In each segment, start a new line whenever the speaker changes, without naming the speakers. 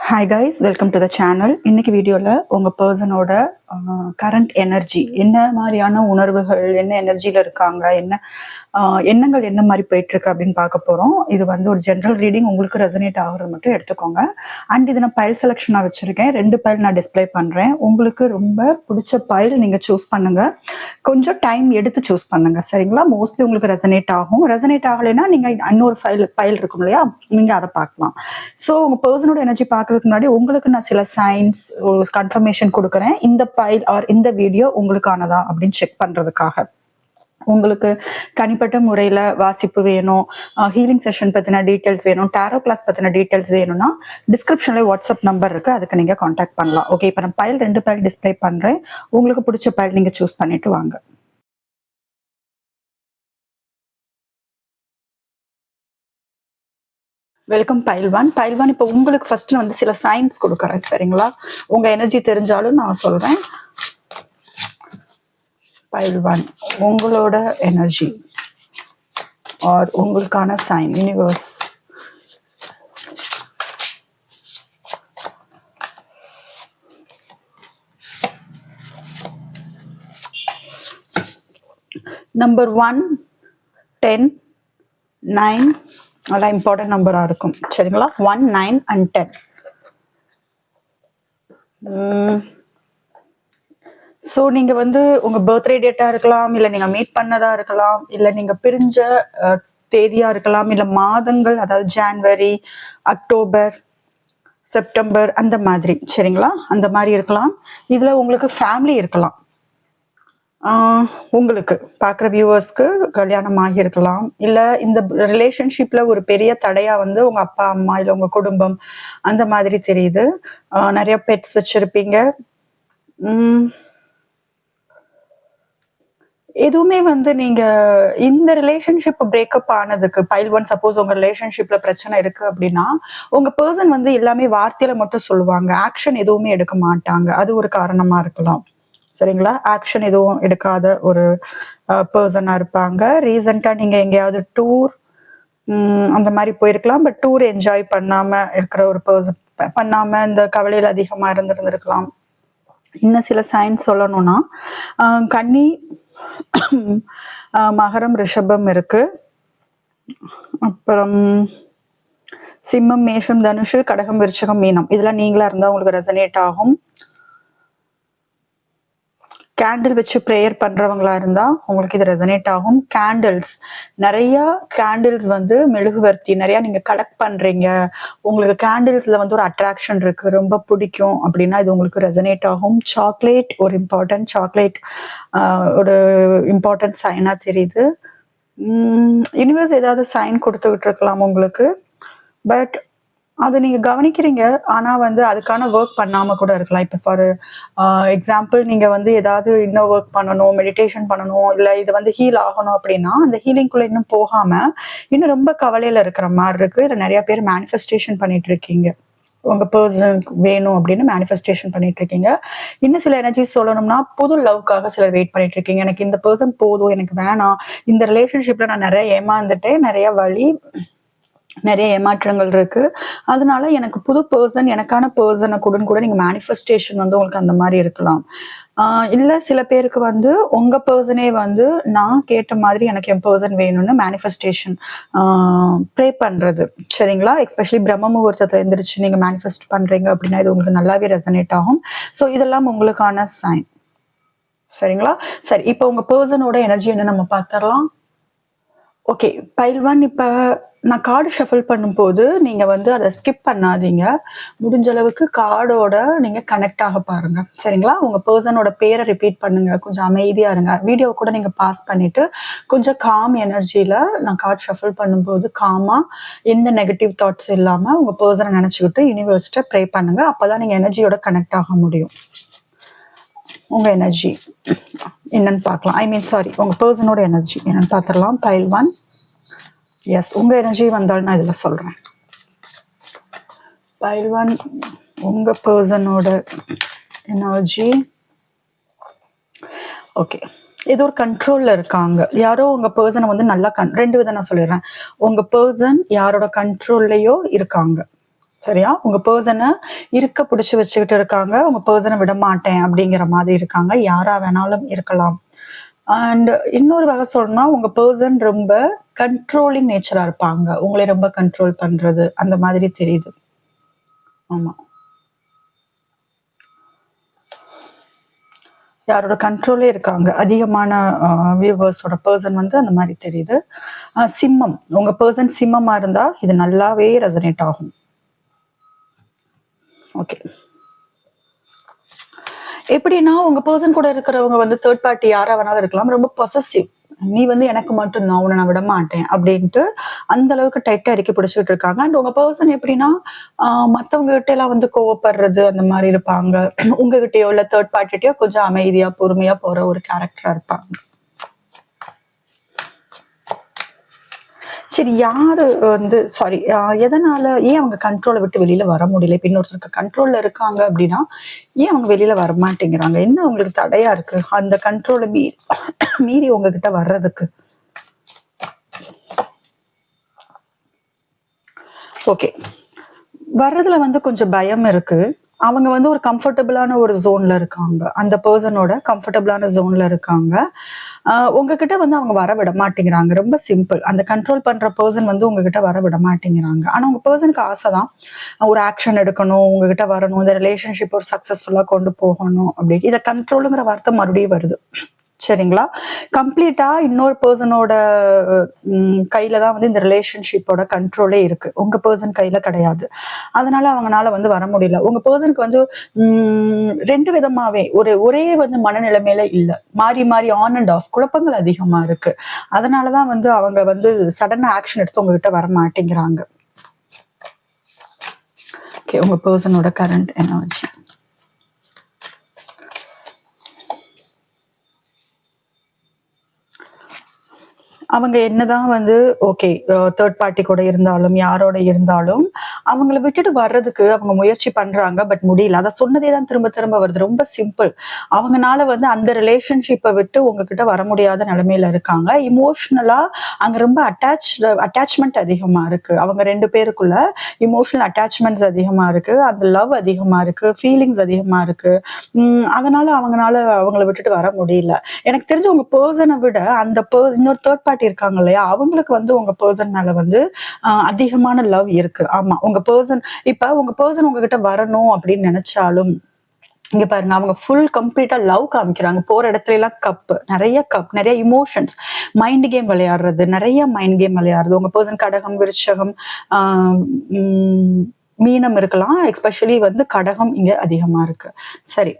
Hi guys, welcome to the channel. இன்னைக்கு வீடியோவில் உங்கள் பர்சனோட கரண்ட் எனர்ஜி என்ன மாதிரியான உணர்வுகள், என்ன எனர்ஜியில் இருக்காங்க, என்ன எண்ணங்கள் என்ன மாதிரி போயிட்டுருக்கு அப்படின்னு பார்க்க போகிறோம். இது வந்து ஒரு ஜென்ரல் ரீடிங், உங்களுக்கு ரெசனேட் ஆகிறது மட்டும் எடுத்துக்கோங்க. அண்ட் இது நான் பைல் செலெக்ஷனாக வச்சுருக்கேன். 2 பைல் நான் டிஸ்பிளே பண்ணுறேன். உங்களுக்கு ரொம்ப பிடிச்ச பைல் நீங்கள் சூஸ் பண்ணுங்கள். கொஞ்சம் டைம் எடுத்து சூஸ் பண்ணுங்கள், சரிங்களா? மோஸ்ட்லி உங்களுக்கு ரெசனேட் ஆகும். ரெசனேட் ஆகலைன்னா நீங்கள் இன்னொரு பைல் இருக்கும் இல்லையா, நீங்கள் அதை பார்க்கலாம். ஸோ உங்கள் பர்சனோட எனர்ஜி பார்க்கறதுக்கு முன்னாடி உங்களுக்கு நான் சில சைன்ஸ் கன்ஃபர்மேஷன் கொடுக்குறேன். இந்த பைல் ஆர் இந்த வீடியோ உங்களுக்கானதா அப்படின்னு செக் பண்ணுறதுக்காக. உங்களுக்கு தனிப்பட்ட முறையில் வாசிப்பு வேணும், ஹீலிங் செஷன் பற்றின டீட்டெயில்ஸ் வேணும், டேரோ கிளாஸ் பற்றின டீட்டெயில்ஸ் வேணும்னா டிஸ்கிரிப்ஷனில் வாட்ஸ்அப் நம்பர் இருக்குது, அதுக்கு நீங்கள் காண்டாக்ட் பண்ணலாம். ஓகே, இப்போ நான் பைல் 2 பைல் டிஸ்பிளே பண்ணுறேன். உங்களுக்கு பிடிச்ச பைல் நீங்கள் சூஸ் பண்ணிட்டு வாங்க. Welcome file 1. பைல் 1 இப்போ உங்களுக்கு ஃபர்ஸ்ட் வந்து சில சைன்ஸ் கொடுக்குறேன், சரிங்களா? உங்க எனர்ஜி தெரிஞ்சாலும் நான் சொல்றேன். பைல் 1 உங்களோட எனர்ஜி ஆர் உங்களுக்கான சைன் யூனிவர்ஸ். நம்பர் 1, 10, 9 நல்லா இம்பார்ட்டன்ட் நம்பராக இருக்கும், சரிங்களா? 1, 9 and 10. ஸோ நீங்கள் வந்து உங்கள் பர்த்டே டேட்டாக இருக்கலாம், இல்லை நீங்கள் மீட் பண்ணதாக இருக்கலாம், இல்லை நீங்கள் பிரிஞ்ச தேதியாக இருக்கலாம், இல்லை மாதங்கள், அதாவது ஜான்வரி, அக்டோபர், செப்டம்பர் அந்த மாதிரி, சரிங்களா? அந்த மாதிரி இருக்கலாம். இதில் உங்களுக்கு ஃபேமிலி இருக்கலாம். உங்களுக்கு பார்க்குற வியூவர்ஸ்க்கு கல்யாணம் ஆகியிருக்கலாம், இல்லை இந்த ரிலேஷன்ஷிப்பில் ஒரு பெரிய தடையாக வந்து உங்கள் அப்பா அம்மா இல்லை உங்கள் குடும்பம் அந்த மாதிரி தெரியுது. நிறைய பெட்ஸ் வச்சுருப்பீங்க. எதுவுமே வந்து நீங்கள் இந்த ரிலேஷன்ஷிப் பிரேக்கப் ஆனதுக்கு பைல் 1 சப்போஸ் உங்கள் ரிலேஷன்ஷிப்பில் பிரச்சனை இருக்குது அப்படின்னா உங்கள் பர்சன் வந்து எல்லாமே வார்த்தையில் மட்டும் சொல்லுவாங்க, ஆக்ஷன் எதுவுமே எடுக்க மாட்டாங்க. அது ஒரு காரணமாக இருக்கலாம், சரிங்களா? ஆக்ஷன் எதுவும் எடுக்காத ஒரு பர்சனாக இருப்பாங்க. ரீசெண்டாக நீங்கள் எங்கேயாவது டூர் அந்த மாதிரி போயிருக்கலாம், பட் டூர் என்ஜாய் பண்ணாமல் இருக்கிற ஒரு பர்சன், பண்ணாமல் இந்த கவலையில் அதிகமாக இருந்திருக்கலாம். இன்னும் சில சைன்ஸ் சொல்லணும்னா கன்னி, மகரம், ரிஷபம் இருக்கு. அப்புறம் சிம்மம், மேஷம், தனுஷு, கடகம், விருச்சகம், மீனம். இதெல்லாம் நீங்களா இருந்தா உங்களுக்கு ரெசனேட் ஆகும். கேண்டில் வச்சு ப்ரேயர் பண்றவங்களா இருந்தா உங்களுக்கு இது ரெசனேட் ஆகும். கேண்டில்ஸ், நிறைய கேண்டில்ஸ் வந்து மெழுகுவர்த்தி நிறைய நீங்க கலெக்ட் பண்றீங்க, உங்களுக்கு கேண்டில்ஸ்ல வந்து ஒரு அட்ராக்ஷன் இருக்கு, ரொம்ப பிடிக்கும் அப்படின்னா இது உங்களுக்கு ரெசனேட் ஆகும். சாக்லேட், ஒரு இம்பார்ட்டன்ட் சாக்லேட் ஒரு இம்பார்ட்டன்ட் சைனா தெரியுது. யூனிவர்ஸ் ஏதாவது சைன் கொடுத்துக்கிட்டு இருக்கலாம் உங்களுக்கு, பட் அது நீங்க கவனிக்கிறீங்க, ஆனா வந்து அதுக்கான ஒர்க் பண்ணாம கூட இருக்கலாம். இப்போ ஃபார் எக்ஸாம்பிள் நீங்க வந்து ஏதாவது இன்னும் ஒர்க் பண்ணணும், மெடிடேஷன் பண்ணணும், இல்லை இது வந்து ஹீல் ஆகணும் அப்படின்னா அந்த ஹீலிங்குள்ள இன்னும் போகாம இன்னும் ரொம்ப கவலையில இருக்கிற மாதிரி இருக்கு. இதில் நிறைய பேர் மேனிஃபெஸ்டேஷன் பண்ணிட்டு இருக்கீங்க, உங்க பர்சனுக்கு வேணும் அப்படின்னு மேனிஃபெஸ்டேஷன் பண்ணிட்டு இருக்கீங்க. இன்னும் சில எனர்ஜி சொல்லணும்னா புது லவ்க்காக சிலர் வெயிட் பண்ணிட்டு இருக்கீங்க. எனக்கு இந்த பர்சன் போதும், எனக்கு வேணாம், இந்த ரிலேஷன்ஷிப்ல நான் நிறைய ஏமாந்துட்டேன், நிறைய வழி, நிறைய ஏமாற்றங்கள் இருக்கு, அதனால எனக்கு புது பர்சன், எனக்கான பர்சனை கொடுன்னு கூட நீங்க மேனிஃபெஸ்டேஷன் வந்து உங்களுக்கு அந்த மாதிரி இருக்கலாம். இல்லை சில பேருக்கு வந்து உங்க பர்சனே வந்து நான் கேட்ட மாதிரி எனக்கு என் பர்சன் வேணும்னு மேனிஃபெஸ்டேஷன் ப்ரே பண்றது, சரிங்களா? எஸ்பெஷலி பிரம்ம முகூர்த்தத்தில் எழுந்திரிச்சு நீங்க மேனிஃபெஸ்ட் பண்றீங்க அப்படின்னா இது உங்களுக்கு நல்லாவே ரெசனேட் ஆகும். ஸோ இதெல்லாம் உங்களுக்கான சைன், சரிங்களா? சரி, இப்போ உங்க பர்சனோட எனர்ஜி என்ன நம்ம பார்த்துடலாம். ஓகே, பைல் 1 இப்போ நான் கார்டு ஷஃபிள் பண்ணும்போது நீங்கள் வந்து அதை ஸ்கிப் பண்ணாதீங்க. முடிஞ்ச அளவுக்கு கார்டோட நீங்கள் கனெக்ட் ஆக பாருங்க, சரிங்களா? உங்கள் பர்சனோட பேரை ரிப்பீட் பண்ணுங்க, கொஞ்சம் அமைதியாக இருங்க. வீடியோ கூட நீங்கள் பாஸ் பண்ணிட்டு கொஞ்சம் காம் எனர்ஜியில் நான் கார்டு ஷஃபிள் பண்ணும்போது காமாக எந்த நெகட்டிவ் தாட்ஸ் இல்லாமல் உங்கள் பர்சனை நினச்சிக்கிட்டு யூனிவர்ஸ்ட்டை ப்ரே பண்ணுங்க. அப்போ தான் நீங்கள் எனர்ஜியோட கனெக்ட் ஆக முடியும். உங்க எனர்ஜி என்னன்னு பார்க்கலாம். உங்க பர்சனோட எனர்ஜி என்னன்னு பார்த்துடலாம். பைல் 1. எஸ், உங்க எனர்ஜி வந்தாலும் நான் இதில் சொல்றேன். பைல் 1 உங்க பர்சனோட எனர்ஜி. ஓகே, ஏதோ ஒரு கண்ட்ரோல்ல இருக்காங்க, யாரோ உங்க பர்சனை வந்து நல்லா 2 விதம் நான் சொல்லிடுறேன். உங்க பர்சன் யாரோட கண்ட்ரோல்லையோ இருக்காங்க, சரியா? உங்க பர்சனை இருக்க பிடிச்சு வச்சுக்கிட்டு இருக்காங்க. உங்க பர்சனை விட மாட்டேன் அப்படிங்கிற மாதிரி இருக்காங்க. யாரா வேணாலும் இருக்கலாம். அண்ட் இன்னொரு வகை சொல்லணும்னா, உங்க பர்சன் ரொம்ப கண்ட்ரோலிங் நேச்சரா இருப்பாங்க. உங்களை ரொம்ப கண்ட்ரோல் பண்றது அந்த மாதிரி தெரியுது. ஆமா. யாரோட கண்ட்ரோலே இருக்காங்க. அதிகமான வியூவர்ஸோட பர்சன் வந்து அந்த மாதிரி தெரியுது. சிம்மம். உங்க பர்சன் சிம்மமா இருந்தா இது நல்லாவே ரெசனேட் ஆகும். ஓகே. எப்படின்னா உங்க பர்சன் கூட இருக்கிறவங்க வந்து தேர்ட் பார்ட்டி யாரா வேணாலும் இருக்கலாம். ரொம்ப பொசசிவ். நீ வந்து எனக்கு மட்டும்தான், உன்னை நான் விட மாட்டேன் அப்படின்ட்டு அந்த அளவுக்கு டைட்டா இறுக்கி பிடிச்சிட்டு இருக்காங்க. அண்ட் உங்க பர்சன் எப்படின்னா மத்தவங்க கிட்ட எல்லாம் வந்து கோவப்படுறது அந்த மாதிரி இருப்பாங்க. உங்ககிட்டயோ இல்ல தேர்ட் பார்ட்டிட்டயோ கொஞ்சம் அமைதியா பொறுமையா போற ஒரு கேரக்டரா இருப்பாங்க. சரி, யாரு வந்து சாரி எதனால ஏன் அவங்க கண்ட்ரோலை விட்டு வெளியில வர முடியல? இப்ப இன்னொருத்தருக்கு கண்ட்ரோல்ல இருக்காங்க அப்படின்னா ஏன் அவங்க வெளியில வர மாட்டேங்கிறாங்க? என்ன அவங்களுக்கு தடையா இருக்கு அந்த கண்ட்ரோலை மீறி உங்ககிட்ட வர்றதுக்கு? ஓகே, வர்றதுல வந்து கொஞ்சம் பயம் இருக்கு. அவங்க வந்து ஒரு கம்ஃபர்டபுளான ஒரு ஜோன்ல இருக்காங்க. அந்த பர்சனோட கம்ஃபர்டபுளான ஜோன்ல இருக்காங்க. உங்ககிட்ட வந்து அவங்க வர விட மாட்டேங்கிறாங்க. ரொம்ப சிம்பிள். அந்த கண்ட்ரோல் பண்ற பர்சன் வந்து உங்ககிட்ட வர விட மாட்டேங்கிறாங்க. ஆனா உங்க பர்சனுக்கு ஆசைதான். ஒரு ஆக்ஷன் எடுக்கணும், உங்ககிட்ட வரணும், இந்த ரிலேஷன்ஷிப் ஒரு சக்சஸ்ஃபுல்லா கொண்டு போகணும் அப்படின்னு. இத கண்ட்ரோலுங்கிற வார்த்தை மறுபடியும் வருது. சரிங்களா? கம்ப்ளீட்டா இன்னொரு பர்சனோட கையில தான் வந்து இந்த ரிலேஷன்ஷிப்போட கண்ட்ரோலே இருக்கு. உங்க பர்சன் கையில கிடையாது. அதனால அவங்கனால வந்து வர முடியல. உங்க பர்சனுக்கு வந்து 2 விதமாவே ஒரே வந்து மனநிலைமையில இல்ல. மாறி மாறி ஆன் அண்ட் ஆஃப் குழப்பங்கள் அதிகமா இருக்கு. அதனாலதான் வந்து அவங்க வந்து சடனா ஆக்ஷன் எடுத்து உங்ககிட்ட வர மாட்டேங்கிறாங்க. ஓகே, உங்க பர்சனோட கரண்ட் எனர்ஜி. அவங்க என்னதான் வந்து ஓகே தேர்ட் பார்ட்டி கூட இருந்தாலும் யாரோட இருந்தாலும் அவங்கள விட்டுட்டு வர்றதுக்கு அவங்க முயற்சி பண்றாங்க. பட் முடியல. அதை சொன்னதே தான் திரும்ப திரும்ப வருது. ரொம்ப சிம்பிள். அவங்கனால வந்து அந்த ரிலேஷன்ஷிப்பை விட்டு உங்ககிட்ட வர முடியாத நிலைமையில இருக்காங்க. இமோஷனலா அங்க ரொம்ப அட்டாச்மெண்ட் அதிகமா இருக்கு. அவங்க 2 பேருக்குள்ள இமோஷனல் அட்டாச்மெண்ட்ஸ் அதிகமா இருக்கு. அந்த லவ் அதிகமா இருக்கு. ஃபீலிங்ஸ் அதிகமா இருக்கு. அதனால அவங்கள விட்டுட்டு வர முடியல. எனக்கு தெரிஞ்ச உங்க பர்சனை விட அந்த இன்னொரு தேர்ட் பார்ட்டி இருக்காங்க இல்லையா, அவங்களுக்கு வந்து உங்க பர்சன் மேல வந்து அதிகமான லவ் இருக்கு. ஆமா, உங்க பர்சன் உங்ககிட்ட வரணும் அப்படின்னு நினைச்சாலும் இங்க பாருங்க, அவங்க ஃபுல் கம்ப்ளீட்டா லவ் காமிக்கிறாங்க. போற இடத்துல எல்லாம் நிறைய இமோஷன்ஸ், மைண்ட் கேம் விளையாடுறது, நிறைய மைண்ட் கேம் விளையாடுறது. உங்க பர்சன் கடகம், விருச்சகம், மீனம் இருக்கலாம். எஸ்பெஷலி வந்து கடகம் இங்க அதிகமா இருக்கு. சரி,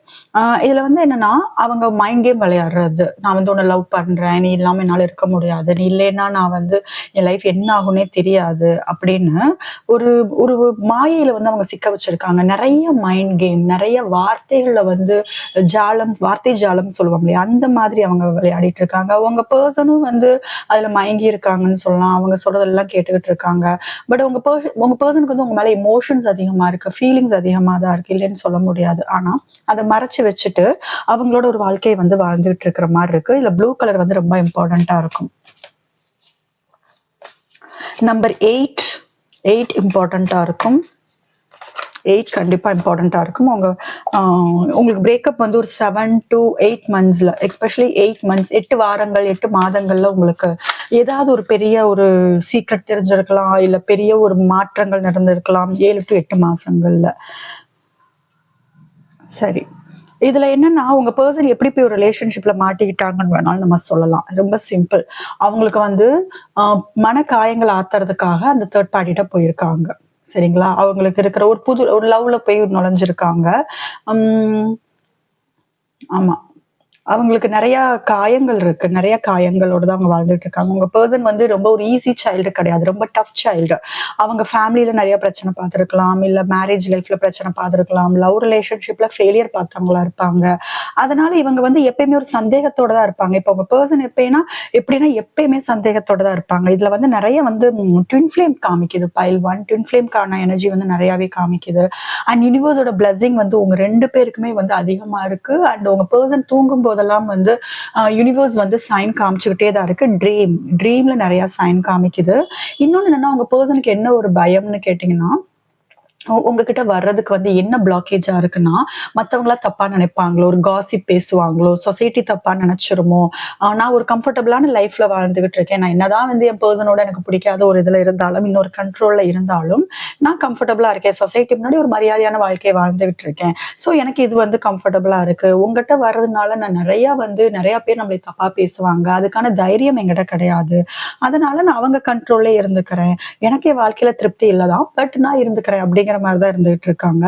இதுல வந்து என்னன்னா அவங்க மைண்ட் கேம் விளையாடுறது. நான் வந்து உன்னை லவ் பண்றேன், நீ இல்லாம என்னால இருக்க முடியாது, நீ இல்லைன்னா நான் வந்து என் லைஃப் என்ன ஆகும்னே தெரியாது அப்படின்னு ஒரு ஒரு மாயையில வந்து அவங்க சிக்க வச்சிருக்காங்க. நிறைய மைண்ட் கேம், நிறைய வார்த்தைகள்ல வந்து வார்த்தை ஜாலம் சொல்லுவாங்க இல்லையா, அந்த மாதிரி அவங்க விளையாடிட்டு இருக்காங்க. உங்க பர்சனும் வந்து அதுல மயங்கி இருக்காங்கன்னு சொல்லலாம். அவங்க சொல்றதெல்லாம் கேட்டுக்கிட்டு இருக்காங்க. பட் உங்க பர்சனுக்கு வந்து உங்க மேல இமோஷன்ஸ் அதிகமா இருக்கு, ஃபீலிங்ஸ் அதிகமா தான் இருக்கு, இல்லைன்னு சொல்ல முடியாது. ஆனா அதை மறைச்சு வச்சுட்டு அவங்களோட ஒரு வாழ்க்கையை வந்து வாழ்ந்துட்டு இருக்கிற மாதிரி இருக்கு. இதுல ப்ளூ கலர் வந்து ரொம்ப இம்பார்ட்டண்டா இருக்கும். நம்பர் 8 இம்பார்ட்டண்டா இருக்கும். 8 கண்டிப்பா இம்பார்ட்டண்டா இருக்கும். உங்களுக்கு பிரேக்கப் வந்து ஒரு 7 to 8 monthsல, எஸ்பெஷலி 8 months, 8 வாரங்கள் 8 மாதங்கள்ல உங்களுக்கு ஏதாவது ஒரு பெரிய ஒரு சீக்ரெட் தெரிஞ்சிருக்கலாம், இல்ல பெரிய ஒரு மாற்றங்கள் நடந்திருக்கலாம் 7 to 8 மாசங்கள்ல. சரி, இதுல என்னன்னா உங்க பர்சன் எப்படி போய் ஒரு ரிலேஷன்ஷிப்ல மாட்டிக்கிட்டாங்கன்னு வேணாலும் நம்ம சொல்லலாம். ரொம்ப சிம்பிள். அவங்களுக்கு வந்து மன காயங்கள் ஆத்துறதுக்காக அந்த தேர்ட் பார்ட்டிட்ட போயிருக்காங்க. சரிங்களா? அவங்களுக்கு இருக்கிற ஒரு லவ்ல போய் நுழைஞ்சிருக்காங்க. ஆமா, அவங்களுக்கு நிறைய காயங்கள் இருக்கு. நிறைய காயங்களோட தான் அவங்க வாழ்ந்துட்டு இருக்காங்க. உங்க பர்சன் வந்து ரொம்ப ஒரு ஈஸி சைல்டு கிடையாது. ரொம்ப டஃப் சைல்டு. அவங்க ஃபேமிலியில நிறைய பிரச்சனை பார்த்துருக்கலாம், இல்ல மேரேஜ் லைஃப்ல பிரச்சனை பார்த்துருக்கலாம், லவ் ரிலேஷன்ஷிப்ல ஃபெயிலியர் பார்த்தவங்களா இருப்பாங்க. அதனால இவங்க வந்து எப்பயுமே ஒரு சந்தேகத்தோட தான் இருப்பாங்க. இப்போ உங்க பர்சன் எப்படின்னா எப்பயுமே சந்தேகத்தோட தான் இருப்பாங்க. இதுல வந்து நிறைய வந்து ட்வின் ஃபிளேம் காமிக்குது. பைல் 1 ட்வின் ஃபிளேம்கான எனர்ஜி வந்து நிறையவே காமிக்குது. அண்ட் யூனிவர்ஸோட பிளஸிங் வந்து உங்க 2 பேருக்குமே வந்து அதிகமா இருக்கு. அண்ட் உங்க பர்சன் தூங்கும் போதெல்லாம் வந்து யூனிவர்ஸ் வந்து சைன் காமிச்சுக்கிட்டே தான் இருக்கு. ட்ரீம்ல நிறைய சைன் காமிக்குது. இன்னொன்னு என்னன்னா உங்க பர்சனுக்கு என்ன ஒரு பயம்னு கேட்டீங்கன்னா, உங்ககிட்ட வர்றதுக்கு வந்து என்ன பிளாக்கேஜா இருக்குன்னா, மத்தவங்களா தப்பா நினைப்பாங்களோ, ஒரு காசிப் பேசுவாங்களோ, சொசைட்டி தப்பா நினைச்சிருமோ, நான் ஒரு கம்ஃபர்டபுளான லைஃப்ல வாழ்ந்துகிட்டு இருக்கேன். நான் என்னதான் வந்து என் பெர்சனோட எனக்கு பிடிக்காத ஒரு இதுல இருந்தாலும், இன்னொரு கண்ட்ரோல்ல இருந்தாலும், நான் கம்ஃபர்டபுளா இருக்கேன். சொசைட்டி முன்னாடி ஒரு மரியாதையான வாழ்க்கைய வாழ்ந்துகிட்டு இருக்கேன். ஸோ எனக்கு இது வந்து கம்ஃபர்டபுளா இருக்கு. உங்கிட்ட வர்றதுனால நான் நெறைய பேர் நம்மள தப்பா பேசுவாங்க. அதுக்கான தைரியம் என்கிட்ட கிடையாது. அதனால நான் அவங்க கண்ட்ரோல்லே இருந்துக்கிறேன். எனக்கு என் வாழ்க்கையில திருப்தி இல்ல தான். பட் நான் இருந்துக்கிறேன் அப்படிங்கிற மாரி தான் இருந்துட்டு இருக்காங்க.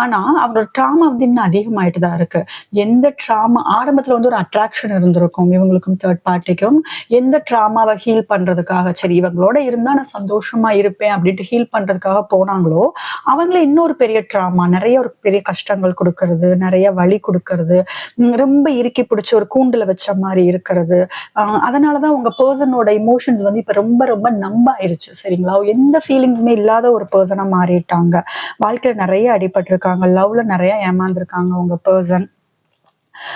ஆனா, அவங்களோட ட்ராமா வந்து இன்னும் அதிகமாயிட்டு தான் இருக்கு. எந்த ட்ராமா ஆரம்பத்துல வந்து ஒரு அட்ராக்ஷன் இருந்திருக்கும் இவங்களுக்கும் தேர்ட் பார்ட்டிக்கும். எந்த ட்ராமாவ ஹீல் பண்றதுக்காக, சரி இவங்களோட இருந்தா நான் சந்தோஷமா இருப்பேன் அப்படின்ட்டு ஹீல் பண்றதுக்காக போனாங்களோ, அவங்கள இன்னொரு பெரிய ட்ராமா, நெறைய ஒரு பெரிய கஷ்டங்கள் குடுக்கறது, நெறைய வலி குடுக்கறது, ரொம்ப இறுக்கி பிடிச்சு ஒரு கூண்டுல வச்ச மாரி இருக்கிறது. அதனால தான் உங்க பெர்சனோட எமோஷன்ஸ் வந்து இப்ப ரொம்ப ரொம்ப நம்ப ஆயிருச்சு. சரிங்களா? எந்த ஃபீலிங்ஸுமே இல்லாத ஒரு பெர்சனா மாறிட்டாங்க. வாழ்க்கையில நெறைய அடிபட்டுருக்காங்க. லவ்ல நெறைய ஏமாந்துருக்காங்க உங்க பெர்சன்.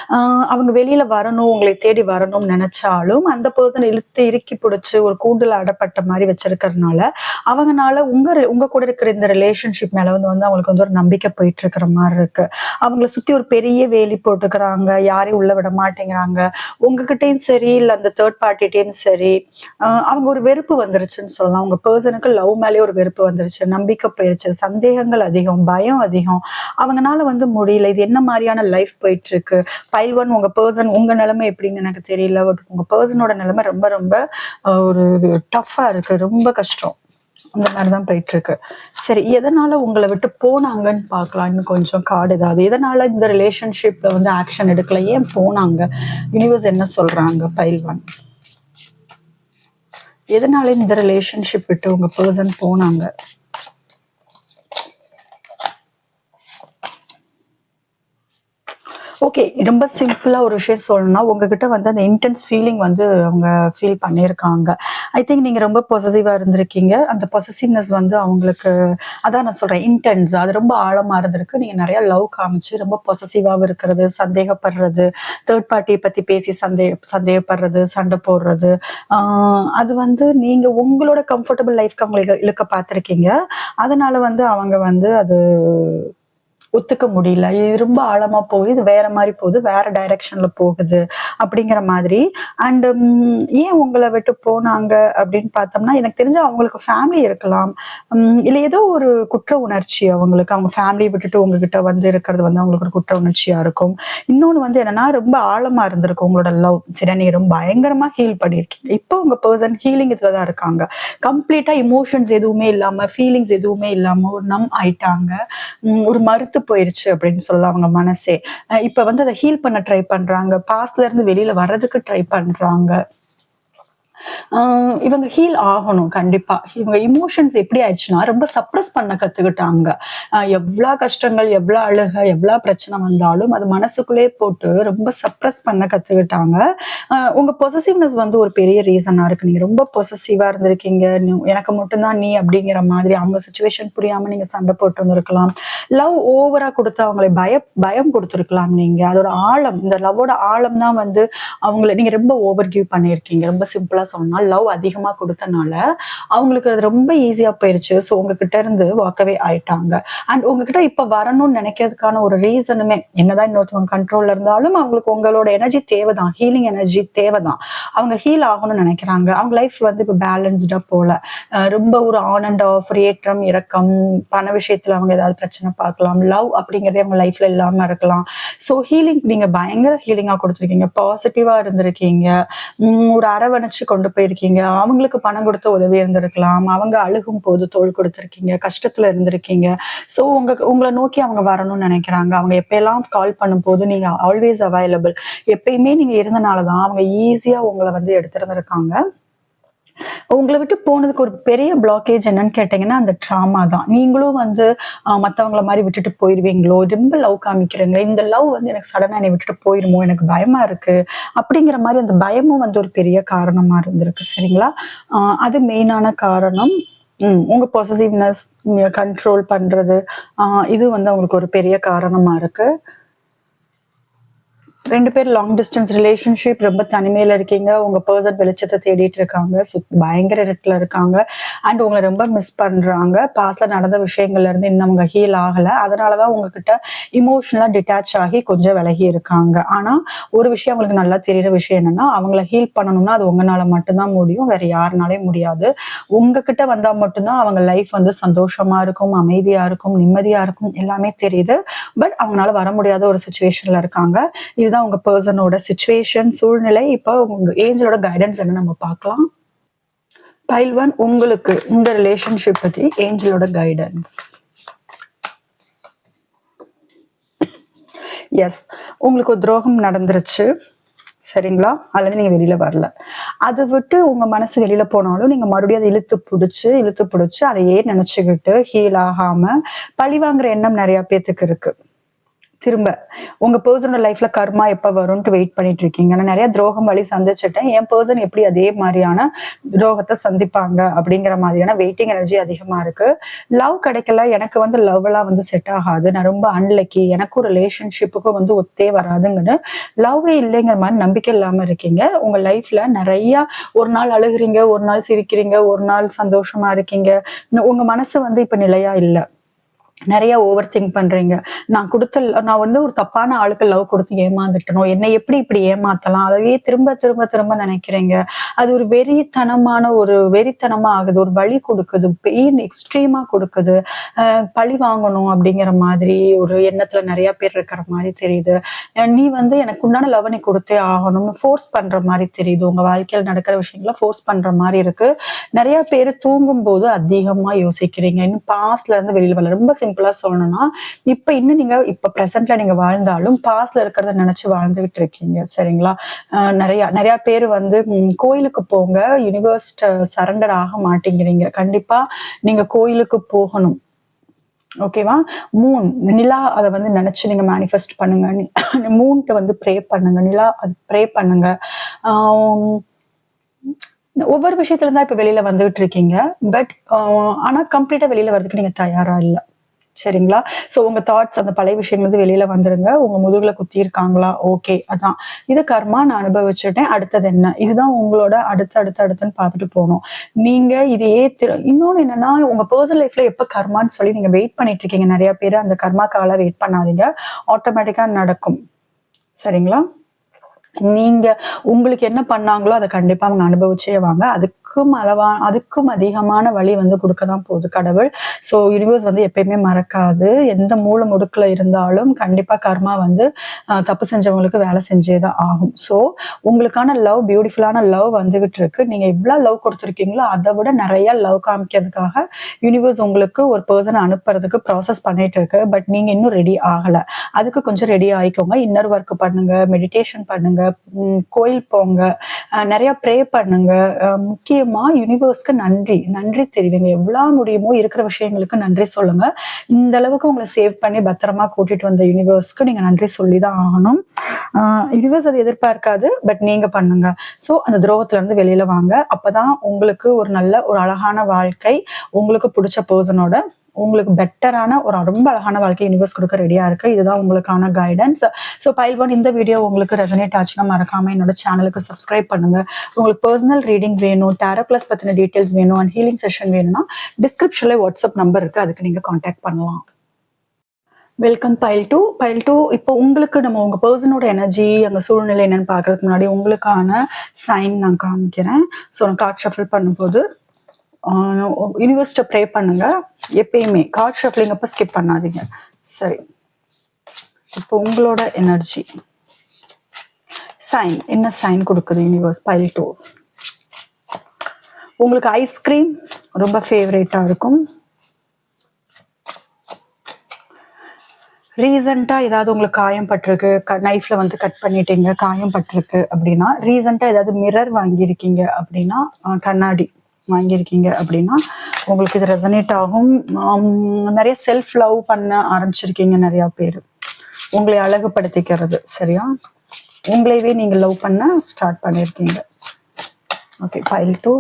ஆ அவங்க வெளியில வரணும், உங்களை தேடி வரணும்னு நெனச்சாலும், அந்த பெர்சன் இழுத்து இறுக்கி புடிச்சு ஒரு கூண்டுல அடப்பட்ட மாரி வச்சிருக்கிறனால, அவங்கனால உங்க கூட இருக்கிற இந்த ரிலேஷன்ஷிப் மேல வந்து அவங்களுக்கு வந்து ஒரு நம்பிக்கை போயிட்டு இருக்கிற மாரி இருக்கு. அவங்கள சுத்தி ஒரு பெரிய வேலி போட்டுக்கிறாங்க. யாரையும் உள்ள விட மாட்டேங்கிறாங்க. உங்ககிட்டயும் சரி, இல்ல அந்த தேர்ட் பார்ட்டிட்டயும் சரி, அவங்க ஒரு வெறுப்பு வந்துருச்சுன்னு சொல்லலாம். உங்க பெர்சனுக்கு லவ் மேலயே ஒரு வெறுப்பு வந்துருச்சு. நம்பிக்கை போயிருச்சு. சந்தேகங்கள் அதிகம், பயம் அதிகம். அவங்கனால வந்து முடியல. இது என்ன மாரியான லைஃப் போயிட்டுருக்கு? பைல் 1 உங்க பெர்சன் உங்க நிலைமை எப்படின்னு எனக்கு தெரியல. பட் உங்க பெர்சனோட நிலைமை ரொம்ப ரொம்ப ஒரு டஃப்பா இருக்கு. ரொம்ப கஷ்டம். அந்த மாரி தான் போயிட்டுருக்கு. சரி, எதனால உங்கள விட்டு போனாங்கன்னு பார்க்கலாம். இன்னும் கொஞ்சம் கார்டு ஏதாவது. எதனால இந்த ரிலேஷன்ஷிப்ல வந்து ஆக்ஷன் எடுக்கல? ஏன் போனாங்க? யூனிவர்ஸ் என்ன சொல்றாங்க? பைல் 1. எதனால இந்த ரிலேஷன்ஷிப் விட்டு உங்க பெர்சன் போனாங்க? ஓகே. ரொம்ப சிம்பிளா ஒரு விஷயம் சொல்லணும்னா, உங்ககிட்ட வந்து அந்த இன்டென்ஸ் ஃபீலிங் வந்து அவங்க ஃபீல் பண்ணியிருக்காங்க. ஐ திங்க் நீங்க ரொம்ப பொசசிவா இருந்திருக்கீங்க. அந்த பொசசிவ்னஸ் வந்து அவங்களுக்கு அதான் நான் சொல்றேன் இன்டென்ஸ் அது ரொம்ப ஆழமா இருந்திருக்கு. நீங்க நெறைய லவ் காமிச்சு ரொம்ப பொசசிவாவும் இருக்கிறது, சந்தேகப்படுறது, தேர்ட் பார்ட்டிய பத்தி பேசி சந்தேகப்படுறது, சண்டை போடுறது. ஆ அது வந்து நீங்க உங்களோட கம்ஃபர்டபிள் லைஃப்க்கு அவங்கள இழுக்க பார்த்திருக்கீங்க. அதனால வந்து அவங்க வந்து அது ஒத்துக்க முடியல. இது ரொம்ப ஆழமா போகுது. இது வேற மாரி போகுது. வேற டைரக்ஷன்ல போகுது. அப்படிங்கிற மாதிரி. அண்ட் ஏன் உங்கள விட்டு போனாங்க அப்படின்னு பார்த்தோம்னா, எனக்கு தெரிஞ்சு அவங்களுக்கு ஃபேமிலி இருக்கலாம். இல்ல ஏதோ ஒரு குற்ற உணர்ச்சி அவங்களுக்கு. அவங்க ஃபேமிலிய விட்டுட்டு உங்ககிட்ட வந்து இருக்கிறது வந்து அவங்களுக்கு ஒரு குற்ற உணர்ச்சியா இருக்கும். இன்னொன்னு வந்து என்னன்னா, ரொம்ப ஆழமா இருந்திருக்கும் உங்களோட லவ். சரியா? நீங்க ரொம்ப பயங்கரமா ஹீல் பண்ணியிருக்கீங்க. இப்போ உங்க பெர்சன் ஹீலிங் இதுல தான் இருக்காங்க. கம்ப்ளீட்டா எமோஷன்ஸ் எதுவுமே இல்லாம, ஃபீலிங்ஸ் எதுவுமே இல்லாம ஒரு நம் ஆயிட்டாங்க. ஒரு மறுத்து போயிருச்சு அப்படின்னு சொல்லலாம் அவங்க மனசே. இப்ப வந்து அத ஹீல் பண்ண ட்ரை பண்றாங்க. பாஸ்ட்ல இருந்து வெளியில வர்றதுக்கு ட்ரை பண்றாங்க. ஆ இவங்க ஹீல் ஆகணும் கண்டிப்பா. இவங்க எமோஷன்ஸ் எப்படி ஆயிடுச்சுன்னா, ரொம்ப சப்ரஸ் பண்ண கத்துக்கிட்டாங்க. எவ்ளா கஷ்டங்கள், எவ்ளா அழுக, எவ்ளா பிரச்சனை வந்தாலும் அது மனசுக்குள்ளேயே போட்டு ரொம்ப சப்ரஸ் பண்ண கத்துக்கிட்டாங்க. உங்க பொசசிவ்னஸ் வந்து ஒரு பெரிய ரீசனா இருக்கு. நீங்க ரொம்ப பொசசிவா இருந்திருக்கீங்க. எனக்கு மட்டும் தான் நீ அப்படிங்கிற மாதிரி அவங்க சிச்சுவேஷன் புரியாம நீங்க சண்டை போட்டு இருந்திருக்கலாம். லவ் ஓவரா குடுத்து அவங்கள பயம் குடுத்துருக்கலாம் நீங்க. அதோட ஆழம், இந்த லவ்வோட ஆழம் தான் வந்து அவங்கள நீங்க ரொம்ப ஓவர் கிவ் பண்ணியிருக்கீங்க. ரொம்ப சிம்பிளா சொன்னா, லவ் அதிகமா குடுத்தனால, அவங்களுக்கு அது ரொம்ப ஈஸியா போயிருச்சு. ஸோ உங்ககிட்ட இருந்து வாக்கவே ஆயிட்டாங்க. அண்ட் உங்ககிட்ட இப்ப வரணும்னு நெனைக்கிறதுக்கான ஒரு ரீசனுமே, என்னதான் இன்னொருத்தவங்க கண்ட்ரோல்ல இருந்தாலும், அவங்களுக்கு உங்களோட எனர்ஜி தேவைதான். ஹீலிங் எனர்ஜி தேவைதான். அவங்க ஹீல் ஆகணும்னு நெனைக்கிறாங்க. அவங்க லைஃப் வந்து இப்ப பேலன்ஸ்டா போல. ரொம்ப ஒரு ஆன் அண்ட் ஆஃப், ஒரு ஏற்றம், இறக்கம், பண விஷயத்துல அவங்க ஏதாவது பிரச்சனை பார்க்கலாம். லவ் அப்படிங்கிறதே அவங்க லைஃப்ல இல்லாம இருக்கலாம். ஸோ ஹீலிங் நீங்க பயங்கர ஹீலிங்கா குடுத்துருக்கீங்க. பாசிட்டிவா இருந்திருக்கீங்க. ஒரு அரவணைச்சு கொண்டு போயிருக்கீங்க. அவங்களுக்கு பணம் குடுத்து உதவி இருந்திருக்கலாம். அவங்க அழுகும்போது தோள் குடுத்திருக்கீங்க. கஷ்டத்துல இருந்திருக்கீங்க. ஸோ உங்கள நோக்கி அவங்க வரணும்னு நெனைக்கிறாங்க. அவங்க எப்பயெல்லாம் கால் பண்ணும்போது நீங்க ஆல்வேஸ் அவைலபிள். எப்பயுமே நீங்க இருந்தனால தான் அவங்க ஈஸியா உங்கள வந்து எடுத்திருந்திருக்காங்க. உங்கள விட்டு போனதுக்கு ஒரு பெரிய பிளாக்கேஜ் என்னன்னு கேட்டீங்கன்னா, அந்த ட்ராமா தான். நீங்களும் வந்து மத்தவங்கள மாரி விட்டுட்டு போயிருவீங்களோ! ரொம்ப லவ் காமிக்கிறீங்க. இந்த லவ் வந்து எனக்கு சடனா என்னைய விட்டுட்டு போயிருமோ! எனக்கு பயமா இருக்கு. அப்படிங்கிற மாரி அந்த பயமும் வந்து ஒரு பெரிய காரணமா இருந்திருக்கு. சரிங்களா? அ அது மெயினான காரணம். உங்க பொசசிவ்னஸ், நீங்க கண்ட்ரோல் பண்றது, இது வந்து அவங்களுக்கு ஒரு பெரிய காரணமா இருக்கு. 2 பேர் லாங் டிஸ்டன்ஸ் ரிலேஷன்ஷிப், ரொம்ப தனிமையில இருக்கீங்க. உங்க பர்சன் வெளிச்சத்தை தேடிட்டு இருக்காங்க. பயங்கர இருட்டுல இருக்காங்க. அண்ட் உங்களை ரொம்ப மிஸ் பண்றாங்க. பாஸ்ட்ல நடந்த விஷயங்கள்ல இருந்து இன்னும் அவங்க ஹீல் ஆகல. அதனாலதான் உங்ககிட்ட இமோஷனலா டிட்டாச் ஆகி கொஞ்சம் விலகி இருக்காங்க. ஆனா ஒரு விஷயம் அவங்களுக்கு நல்லா தெரியுற விஷயம் என்னன்னா, அவங்கள ஹீல் பண்ணணும்னா அது உங்களால மட்டும்தான் முடியும். வேற யாருனாலே முடியாது. உங்ககிட்ட வந்தா மட்டும்தான் அவங்க லைஃப் வந்து சந்தோஷமா இருக்கும், அமைதியா இருக்கும், நிம்மதியா இருக்கும், எல்லாமே தெரியுது. பட் அவங்களால வர முடியாத ஒரு சுச்சுவேஷன்ல இருக்காங்க. இதுதான் உங்க பர்சனோட சிச்சுவேஷன், சூழ்நிலை. இப்போ உங்க ஏஞ்சலோட கைடன்ஸ் என்ன நம்ம பார்க்கலாம். பைல் 1, உங்களுக்கு இந்த ரிலேஷன்ஷிப் பத்தி ஏஞ்சலோட கைடன்ஸ். எஸ், உங்களுக்கு ஒரு துரோகம் நடந்துருச்சு, சரிங்களா? அல்லது நீங்க வெளியில வரல. அதை விட்டு உங்க மனசு வெளியில போனாலும் நீங்க மறுபடியும் அதை இழுத்து பிடிச்சு அதையே நினைச்சுக்கிட்டு ஹீல் ஆகாம பழி வாங்குற எண்ணம் நிறைய பேத்துக்கு இருக்கு. திரும்ப உங்க பர்சனோட லைஃப்ல கர்மா எப்ப வரும்னு வெயிட் பண்ணிட்டு இருக்கீங்க. நான் நிறைய துரோகம் வழி சந்திச்சுட்டேன், என் பர்சன் எப்படி அதே மாதிரியான துரோகத்தை சந்திப்பாங்க அப்படிங்கிற மாதிரியான வெயிட்டிங் எனர்ஜி அதிகமா இருக்கு. லவ் கிடைக்கல, எனக்கு வந்து லவ் எல்லாம் வந்து செட் ஆகாது, நான் ரொம்ப அன்லக்கி, எனக்கும் ரிலேஷன்ஷிப்புக்கும் வந்து ஒத்தே வராதுங்கன்னு லவ்வே இல்லைங்கிற மாதிரி நம்பிக்கை இல்லாம இருக்கீங்க. உங்க லைஃப்ல நிறைய ஒரு நாள் அழுகுறீங்க, ஒரு நாள் சிரிக்கிறீங்க, ஒரு நாள் சந்தோஷமா இருக்கீங்க. உங்க மனசு வந்து இப்ப நிலையா இல்லை. நிறைய ஓவர் திங்க் பண்றீங்க. நான் வந்து ஒரு தப்பான ஆளுக்கு லவ் கொடுத்து ஏமாந்துட்டணும், என்னை எப்படி இப்படி ஏமாத்தலாம், அதையே திரும்ப திரும்ப திரும்ப நினைக்கிறீங்க. அது ஒரு வெறித்தனமா ஆகுது, ஒரு வலி கொடுக்குது, பெயின் எக்ஸ்ட்ரீமா கொடுக்குது. பழி வாங்கணும் அப்படிங்கிற மாதிரி ஒரு எண்ணத்துல நிறைய பேர் இருக்கிற மாதிரி தெரியுது. நீ வந்து எனக்கு உண்டான லவ் நீ கொடுத்தே ஆகணும்னு ஃபோர்ஸ் பண்ற மாதிரி தெரியுது. உங்க வாழ்க்கையில் நடக்கிற விஷயங்கள ஃபோர்ஸ் பண்ற மாதிரி இருக்கு. நிறைய பேர் தூங்கும் போது அதிகமா யோசிக்கிறீங்க. இன்னும் பாஸ்ட்ல இருந்து வெளியில வரல. ரொம்ப சிம்பிளா சொல்லணும்னா, இப்ப இன்னும் நீங்க இப்ப பிரசன்ட்ல நீங்க வாழ்ந்தாலும் பாஸ்ட்ல இருக்கிறத நினைச்சு வாழ்ந்துகிட்டு இருக்கீங்க, சரிங்களா? நிறைய பேர் வந்து கோயிலுக்கு போங்க, யூனிவர்ஸ்ட் சரண்டர் ஆக மாட்டேங்கிறீங்க. கண்டிப்பா நீங்க கோயிலுக்கு போகணும், ஓகேவா? மூன், நிலா, அதை வந்து நினைச்சு நீங்க மேனிஃபெஸ்ட் பண்ணுங்க. மூன்ட்டு வந்து ப்ரே பண்ணுங்க, நிலா அது ப்ரே பண்ணுங்க. ஒவ்வொரு விஷயத்துல தான் இப்ப வெளியில வந்துகிட்டு இருக்கீங்க. பட் ஆனா கம்ப்ளீட்டா வெளியில வர்றதுக்கு நீங்க தயாரா இல்ல, சரிங்களா? சோ உங்க தாட்ஸ் அந்த பழைய விஷயங்கள் வந்து வெளியில வந்துருங்க. உங்க முதுகுல குத்தி இருக்காங்களா? ஓகே, அதான் இது கர்மா, நான் அனுபவிச்சுட்டேன், அடுத்தது என்ன? இதுதான் உங்களோட அடுத்துன்னு பார்த்துட்டு போகணும். நீங்க இதையே இன்னொன்னு என்னன்னா, உங்க பர்சனல் லைஃப்ல எப்ப கர்மான்னு சொல்லி நீங்க வெயிட் பண்ணிட்டு இருக்கீங்க. நிறைய பேர் அந்த கர்மாக்கால வெயிட் பண்ணாதீங்க, ஆட்டோமேட்டிக்கா நடக்கும், சரிங்களா? நீங்க உங்களுக்கு என்ன பண்ணாங்களோ அதை கண்டிப்பா அவங்க அனுபவிச்சே வாங்க. அதுக்கும் அதிகமான வழி வந்து கொடுக்கதான் போகுது கடவுள். சோ யூனிவர்ஸ் வந்து எப்பயுமே மறக்காது. எந்த மூல முடுக்குல இருந்தாலும் கண்டிப்பா கர்மா வந்து தப்பு செஞ்சவங்களுக்கு வேலை செஞ்சேதான் ஆகும். சோ உங்களுக்கான லவ், பியூட்டிஃபுல்லான லவ் வந்துகிட்டு இருக்கு. நீங்க எவ்வளவு லவ் கொடுத்துருக்கீங்களோ அதை விட நிறைய லவ் காமிக்கிறதுக்காக யூனிவர்ஸ் உங்களுக்கு ஒரு பர்சனை அனுப்புறதுக்கு ப்ராசஸ் பண்ணிட்டு இருக்கு. பட் நீங்க இன்னும் ரெடி ஆகல. அதுக்கு கொஞ்சம் ரெடி ஆயிக்கோங்க. இன்னர் ஒர்க் பண்ணுங்க, மெடிடேஷன் பண்ணுங்க, கோயில் போங்க, நிறைய ப்ரே பண்ணுங்க. முக்கியமா யூனிவர்ஸ்க்கு நன்றி தெரிவிங்க. எவ்வளவு முடியுமோ இருக்கிற விஷயங்களுக்கு நன்றி சொல்லுங்க. இந்த அளவுக்கு உங்களை சேவ் பண்ணி பத்திரமா கூட்டிட்டு வந்த யூனிவர்ஸ்க்கு நீங்க நன்றி சொல்லிதான் ஆகணும். யூனிவர்ஸ் அதை எதிர்பார்க்காது, பட் நீங்க பண்ணுங்க. சோ அந்த துரோகத்துல இருந்து வெளியில வாங்க. அப்பதான் உங்களுக்கு ஒரு நல்ல ஒரு அழகான வாழ்க்கை, உங்களுக்கு பிடிச்ச பர்சனோட உங்களுக்கு பெட்டரான ஒரு ரொம்ப அழகான வாழ்க்கை யூனிவர்ஸ் கொடுக்க ரெடியா இருக்கு. இதுதான் உங்களுக்கான கைடன்ஸ். ஸோ பைல் 1, இந்த வீடியோ உங்களுக்கு ரெசனேட் ஆச்சுன்னா மறக்காம என்னோட சேனலுக்கு சப்ஸ்கிரைப் பண்ணுங்க. உங்களுக்கு பர்சனல் ரீடிங் வேணும், டாரோ கிளாஸ் பத்தின டீடைல்ஸ் வேணும், அண்ட் ஹீலிங் செஷன் வேணும்னா டிஸ்கிரிப்ஷன்ல வாட்ஸ்அப் நம்பர் இருக்கு, அதுக்கு நீங்க கான்டாக்ட் பண்ணலாம். Welcome file 2. இப்போ உங்களுக்கு நம்ம உங்க பர்சனோட எனர்ஜி, அந்த சூழ்நிலை என்னன்னு பாக்குறதுக்கு முன்னாடி உங்களுக்கான சைன் நான் காமிக்கிறேன். ஸோ நான் கார்ட் ஷஃபிள் பண்ணும்போது யூனிவர்ஸ்ட ப்ரே பண்ணுங்க. எப்பயுமே கார்ட் ஷஃப்லிங் அப்ப ஸ்கிப் பண்ணாதீங்க, சரி? இப்போ உங்களோட எனர்ஜி சைன், என்ன சைன் கொடுக்குது யூனிவர்ஸ்? பைல் 2. உங்களுக்கு ஐஸ்கிரீம் ரொம்ப ஃபேவரேட்டா இருக்கும். ரீசெண்டா ஏதாவது உங்களுக்கு காயம் பட்டிருக்கு, நைஃப்ல வந்து கட் பண்ணிட்டீங்க, காயம் பட்டிருக்கு அப்படின்னா, ரீசெண்டா ஏதாவது மிரர் வாங்கியிருக்கீங்க அப்படின்னா, கண்ணாடி வாங்கியிருக்கீங்க அப்படின்னா உங்களுக்கு இது ரெசனேட் ஆகும். நிறைய செல்ஃப் லவ் பண்ண ஆரம்பிச்சிருக்கீங்க நிறைய பேர், உங்களை அழகுபடுத்திக்கிறது, சரியா? உங்களையே நீங்க லவ் பண்ண ஸ்டார்ட் பண்ணிருக்கீங்க. Okay, file 2.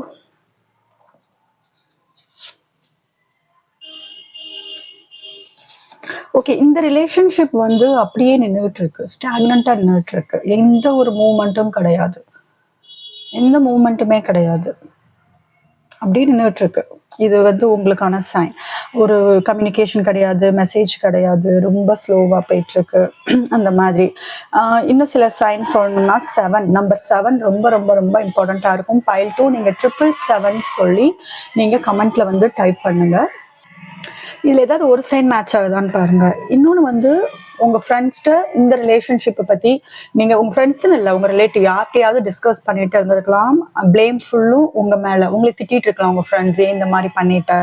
ஓகே. இந்த ரிலேஷன்ஷிப் வந்து அப்படியே நின்னுகிட்டு இருக்கு. ஸ்டாக்னன்ட்டா நின்னுட்டு இருக்கு. எந்த ஒரு மூவ்மெண்ட்டும் கிடையாது. எந்த மூவ்மெண்ட்டுமே கிடையாது. அப்படியே நின்னுட்டு இருக்கு. இது வந்து உங்களுக்கான சைன். ஒரு கம்யூனிகேஷன் கிடையாது, மெசேஜ் கிடையாது. ரொம்ப ஸ்லோவா போயிட்டு இருக்கு. அந்த மாதிரி. இன்னும் சில சைன் சொல்லணும்னா 7 நம்பர் 7 ரொம்ப ரொம்ப ரொம்ப இம்பார்ட்டண்ட்டா இருக்கும். பைல் 2 நீங்க 777 சொல்லி நீங்க கமெண்ட்ல வந்து டைப் பண்ணுங்க. இதுல ஏதாவது ஒரு சைன் மேட்ச் ஆகுதான்னு பாருங்க. இன்னொன்னு வந்து உங்க ஃப்ரெண்ட்ஸ்ட இந்த ரிலேஷன்ஷிப்பை பத்தி நீங்க உங்க ஃப்ரெண்ட்ஸ்ன்னு இல்லை, உங்க ரிலேட்டிவ் யார்கிட்டயாவது டிஸ்கஸ் பண்ணிட்டு இருந்திருக்கலாம். பிளேம் ஃபுல்லும் உங்க மேல உங்களை திட்டிட்டு இருக்கலாம். உங்க ஃப்ரெண்ட்ஸ் ஏன் இந்த மாதிரி பண்ணிட்ட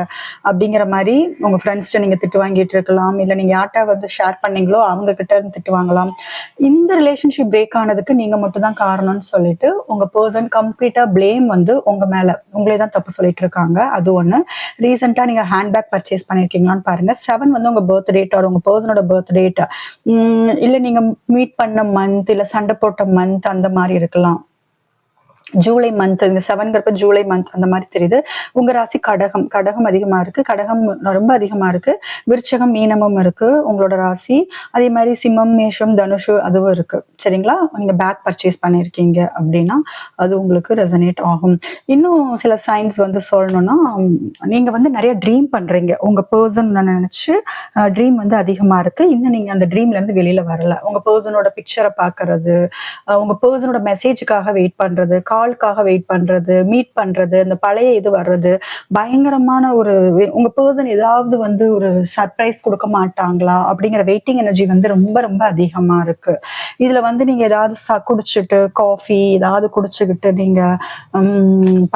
அப்படிங்கிற மாதிரி உங்க ஃப்ரெண்ட்ஸ்ட நீங்க திட்டு வாங்கிட்டு இருக்கலாம். இல்லை நீங்க யார்கிட்ட வந்து ஷேர் பண்ணீங்களோ அவங்க கிட்ட இருந்து திட்டு வாங்கலாம். இந்த ரிலேஷன்ஷிப் பிரேக் ஆனதுக்கு நீங்க மட்டும் தான் காரணம்னு சொல்லிட்டு உங்க பர்சன் கம்ப்ளீட்டா பிளேம் வந்து உங்க மேல உங்களே தான் தப்பு சொல்லிட்டு இருக்காங்க. அது ஒண்ணு. ரீசெண்டா நீங்க ஹேண்ட்பேக் பர்ச்சேஸ் பண்ணிருக்கீங்களான்னு பாருங்க. 7 வந்து உங்க பர்த் டேட் உங்க பர்சனோட பர்த் டேட், இல்ல நீங்க மீட் பண்ண மந்த், இல்ல சண்டை போட்ட மந்த் அந்த மாதிரி இருக்கலாம். ஜூலை மந்த், இந்த 7ங்கிறப்ப ஜூலை மந்த் அந்த மாதிரி தெரியுது. உங்க ராசி கடகம். கடகம் அதிகமா இருக்கு. கடகம் ரொம்ப அதிகமா இருக்கு. விருச்சகம் மீனமும் இருக்கு உங்களோட ராசி. அதே மாதிரி சிம்மம் மேஷம் தனுஷு அதுவும் இருக்கு. சரிங்களா? நீங்க பேக் பர்ச்சேஸ் பண்ணிருக்கீங்க அப்படின்னா அது உங்களுக்கு ரெசனேட் ஆகும். இன்னும் சில சைன்ஸ் வந்து சொல்லணும்னா, நீங்க வந்து நிறைய ட்ரீம் பண்றீங்க. உங்க பர்சன் நினைச்சு ட்ரீம் வந்து அதிகமா இருக்கு. இன்னும் நீங்க அந்த ட்ரீம்ல இருந்து வெளியில வரல. உங்க பர்சனோட பிக்சரை பாக்குறது, உங்க பர்சனோட மெசேஜுக்காக வெயிட் பண்றது, கால்காக வெயிட் பண்றது, மீட் பண்றது, இந்த பழைய இது வர்றது, பயங்கரமான ஒரு உங்க பர்சன் ஏதாவது வந்து ஒரு சர்ப்ரைஸ் கொடுக்க மாட்டாங்களா அப்படிங்கிற வெயிட்டிங் எனர்ஜி வந்து ரொம்ப ரொம்ப அதிகமா இருக்கு. இதுல வந்து நீங்க ஏதாவது குடிச்சிட்டு காஃபி ஏதாவது குடிச்சுக்கிட்டு நீங்க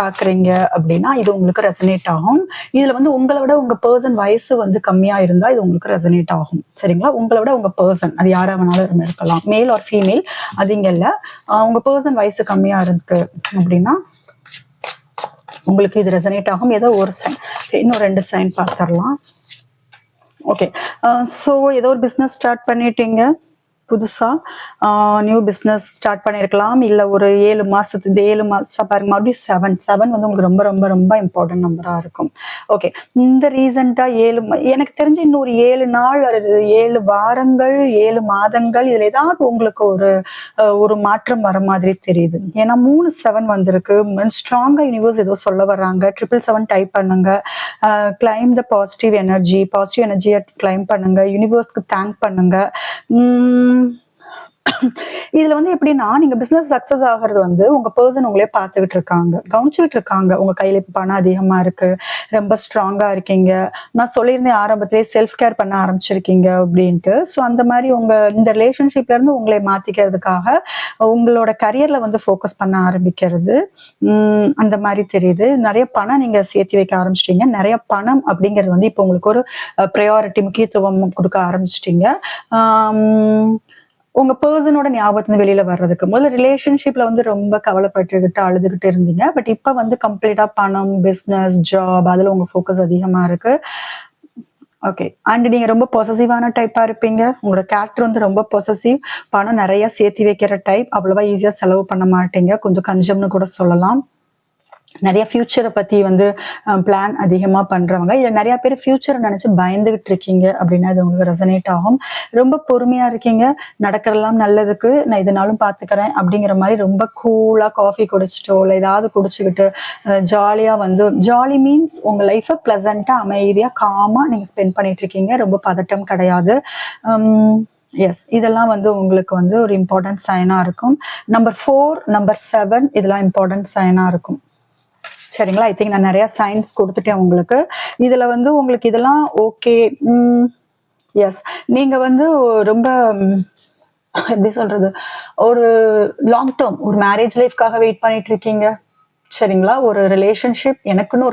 பாக்குறீங்க அப்படின்னா இது உங்களுக்கு ரெசனேட் ஆகும். இதுல வந்து உங்களை விட உங்க பர்சன் வயசு வந்து கம்மியா இருந்தா இது உங்களுக்கு ரெசனேட் ஆகும். சரிங்களா? உங்களை விட உங்க பர்சன் அது யாரா வேணாலும் இருக்கலாம், மேல் ஆர் ஃபீமேல், அது இங்க இல்ல. உங்க பர்சன் வயசு கம்மியா இருக்கு அப்படின்னா உங்களுக்கு இது ரெசனேட் ஆகும். ஏதோ ஒரு சைன். இன்னும் 2 சைன் பார்த்துடலாம். ஓகே. ஸோ ஏதோ ஒரு பிஸ்னஸ் ஸ்டார்ட் பண்ணிட்டீங்க. புதுசா நியூ பிஸ்னஸ் ஸ்டார்ட் பண்ணிருக்கலாம். இல்ல ஒரு 7 மாசத்து இந்த 7 மாசம் பாருங்க, மறுபடியும் 7 வந்து உங்களுக்கு ரொம்ப ரொம்ப ரொம்ப இம்பார்ட்டன்ட் நம்பரா இருக்கும். ஓகே. இந்த ரீசெண்டா 7 எனக்கு தெரிஞ்சு இன்னொரு 7 நாள், 7 வாரங்கள், 7 மாதங்கள் இதுல ஏதாவது உங்களுக்கு ஒரு மாற்றம் வர மாதிரி தெரியுது. ஏன்னா 3 7 வந்திருக்கு. ஸ்ட்ராங்கா யூனிவர்ஸ் ஏதோ சொல்ல வர்றாங்க. 777 டைப் பண்ணுங்க. கிளைம் த பாசிட்டிவ் எனர்ஜியை கிளைம் பண்ணுங்க. யூனிவர்ஸ்க்கு தேங்க் பண்ணுங்க. இதுல வந்து எப்படின்னா, நீங்க பிசினஸ் சக்சஸ் ஆகிறது வந்து உங்க பர்சன் உங்களே பார்த்துக்கிட்டு இருக்காங்க, கவனிச்சுக்கிட்டு இருக்காங்க. உங்க கையில இப்ப பணம் அதிகமா இருக்கு, ரொம்ப ஸ்ட்ராங்கா இருக்கீங்க. நான் சொல்லியிருந்தேன் ஆரம்பத்திலே செல்ஃப் கேர் பண்ண ஆரம்பிச்சிருக்கீங்க அப்படின்ட்டு. ஸோ அந்த மாதிரி உங்க இந்த ரிலேஷன்ஷிப்ல இருந்து உங்களை மாத்திக்கிறதுக்காக உங்களோட கரியர்ல வந்து ஃபோக்கஸ் பண்ண ஆரம்பிக்கிறது அந்த மாதிரி தெரியுது. நிறைய பணம் நீங்க சேர்த்து வைக்க ஆரம்பிச்சிட்டீங்க. நிறைய பணம் அப்படிங்கிறது வந்து இப்போ உங்களுக்கு ஒரு ப்ரையாரிட்டி, முக்கியத்துவம் கொடுக்க ஆரம்பிச்சிட்டீங்க. உங்க பர்சனோட ஞாபகத்துல வெளியில வர்றதுக்கு முதல்ல ரிலேஷன்ஷிப்ல வந்து ரொம்ப கவலைப்பட்டுக்கிட்டு அழுதுகிட்டு இருந்தீங்க. பட் இப்ப வந்து கம்ப்ளீட்டா பணம், பிசினஸ், ஜாப் அதுல உங்க ஃபோக்கஸ் அதிகமா இருக்கு. ஓகே. அண்ட் நீங்க ரொம்ப பொசசிவான டைப்பா இருப்பீங்க. உங்களோட கேரக்டர் வந்து ரொம்ப பொசசிவ். பணம் நிறைய சேர்த்து வைக்கிற டைப். அவ்வளவா ஈஸியா செலவு பண்ண மாட்டீங்க. கொஞ்சம் கஞ்சம்னு கூட சொல்லலாம். நிறைய ஃபியூச்சரை பத்தி வந்து பிளான் அதிகமா பண்றவங்க, இல்ல நிறைய பேர் ஃபியூச்சரை நினைச்சு பயந்துகிட்டு இருக்கீங்க அப்படின்னா அது உங்களுக்கு ரெசனேட் ஆகும். ரொம்ப பொறுமையா இருக்கீங்க. நடக்கிறதெல்லாம் நல்லதுக்கு, நான் இதனாலும் பாத்துக்கிறேன் அப்படிங்கிற மாதிரி ரொம்ப கூலா காஃபி குடிச்சிட்டோ இல்லை ஏதாவது குடிச்சுக்கிட்டு ஜாலியா வந்து, ஜாலி மீன்ஸ் உங்க லைஃபை பிளசண்டா அமைதியா காமா நீங்க ஸ்பெண்ட் பண்ணிட்டு இருக்கீங்க. ரொம்ப பதட்டம் கிடையாது. எஸ், இதெல்லாம் வந்து உங்களுக்கு வந்து ஒரு இம்பார்ட்டன்ட் சைனா இருக்கும். நம்பர் 4, நம்பர் 7 இதெல்லாம் இம்பார்ட்டன்ட் சைனா இருக்கும். சரிங்களா? ஐ திங்க் நான் நிறைய சைன்ஸ் கொடுத்துட்டேன் உங்களுக்கு. இதுல வந்து உங்களுக்கு இதெல்லாம் ஓகே. எஸ், நீங்க வந்து ரொம்ப எப்படி சொல்றது, ஒரு லாங் டேர்ம் ஒரு மேரேஜ் லைஃப்காக வெயிட் பண்ணிட்டு இருக்கீங்க. சரிங்களா? ஒரு ரிலேஷன்ஷிப் எனக்குன்னு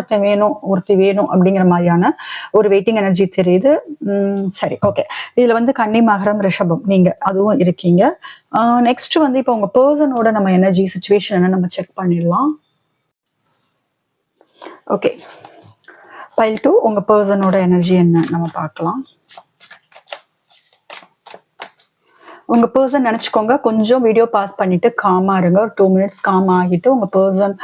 ஒருத்தி வேணும் அப்படிங்கிற மாதிரியான ஒரு வெயிட்டிங் எனர்ஜி தெரியுது. சரி, ஓகே. இதுல வந்து கன்னி, மகரம், ரிஷபம் நீங்க அதுவும் இருக்கீங்க. நெக்ஸ்ட் வந்து இப்போ உங்க பர்சனோட நம்ம எனர்ஜி சிச்சுவேஷன் நம்ம செக் பண்ணிடலாம். ஓகே. பைல் 2 உங்க பர்சனோட எனர்ஜி என்ன நம்ம பார்க்கலாம். உங்க பர்சன் நினைச்சுக்கோங்க, கொஞ்சம் வீடியோ பாஸ் பண்ணிட்டு காமா இருங்க. ஒரு 2 மினிட்ஸ் காம் ஆகிட்டு உங்க பர்சன்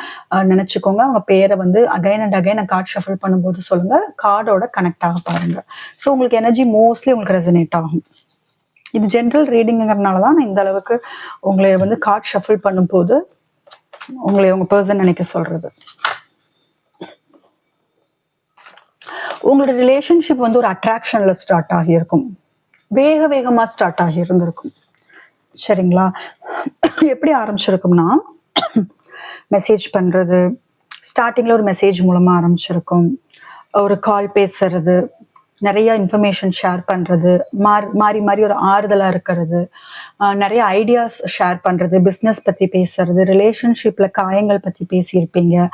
நினைச்சுக்கோங்க. அவங்க பேரை வந்து again and again card shuffle பண்ணும்போது சொல்லுங்க. கார்டோட கனெக்ட் ஆக பாருங்க. ஸோ உங்களுக்கு எனர்ஜி மோஸ்ட்லி உங்களுக்கு ரெசனேட் ஆகும். இது ஜென்ரல் ரீடிங்கிறதுனால தான் நான் இந்த அளவுக்கு உங்களை வந்து கார்ட் ஷஃபிள் பண்ணும்போது உங்களை உங்க பர்சன் நினைக்க சொல்றது. உங்களோட ரிலேஷன்ஷிப் வந்து ஒரு அட்ராக்ஷன்ல ஸ்டார்ட் ஆகியிருக்கும். வேக வேகமா ஸ்டார்ட் ஆகி இருந்திருக்கும். சரிங்களா? எப்படி ஆரம்பிச்சிருக்கும்னா, மெசேஜ் பண்றது, ஸ்டார்டிங்ல ஒரு மெசேஜ் மூலமா ஆரம்பிச்சிருக்கும். ஒரு கால் பேசுறது, நிறைய இன்ஃபர்மேஷன் ஷேர் பண்றது, மாறி மாறி ஒரு ஆறுதலா இருக்கிறது, நிறைய ஐடியாஸ் ஷேர் பண்றது, பிஸ்னஸ் பத்தி பேசுறது, ரிலேஷன்ஷிப்ல காயங்கள் பத்தி பேசியிருப்பீங்க.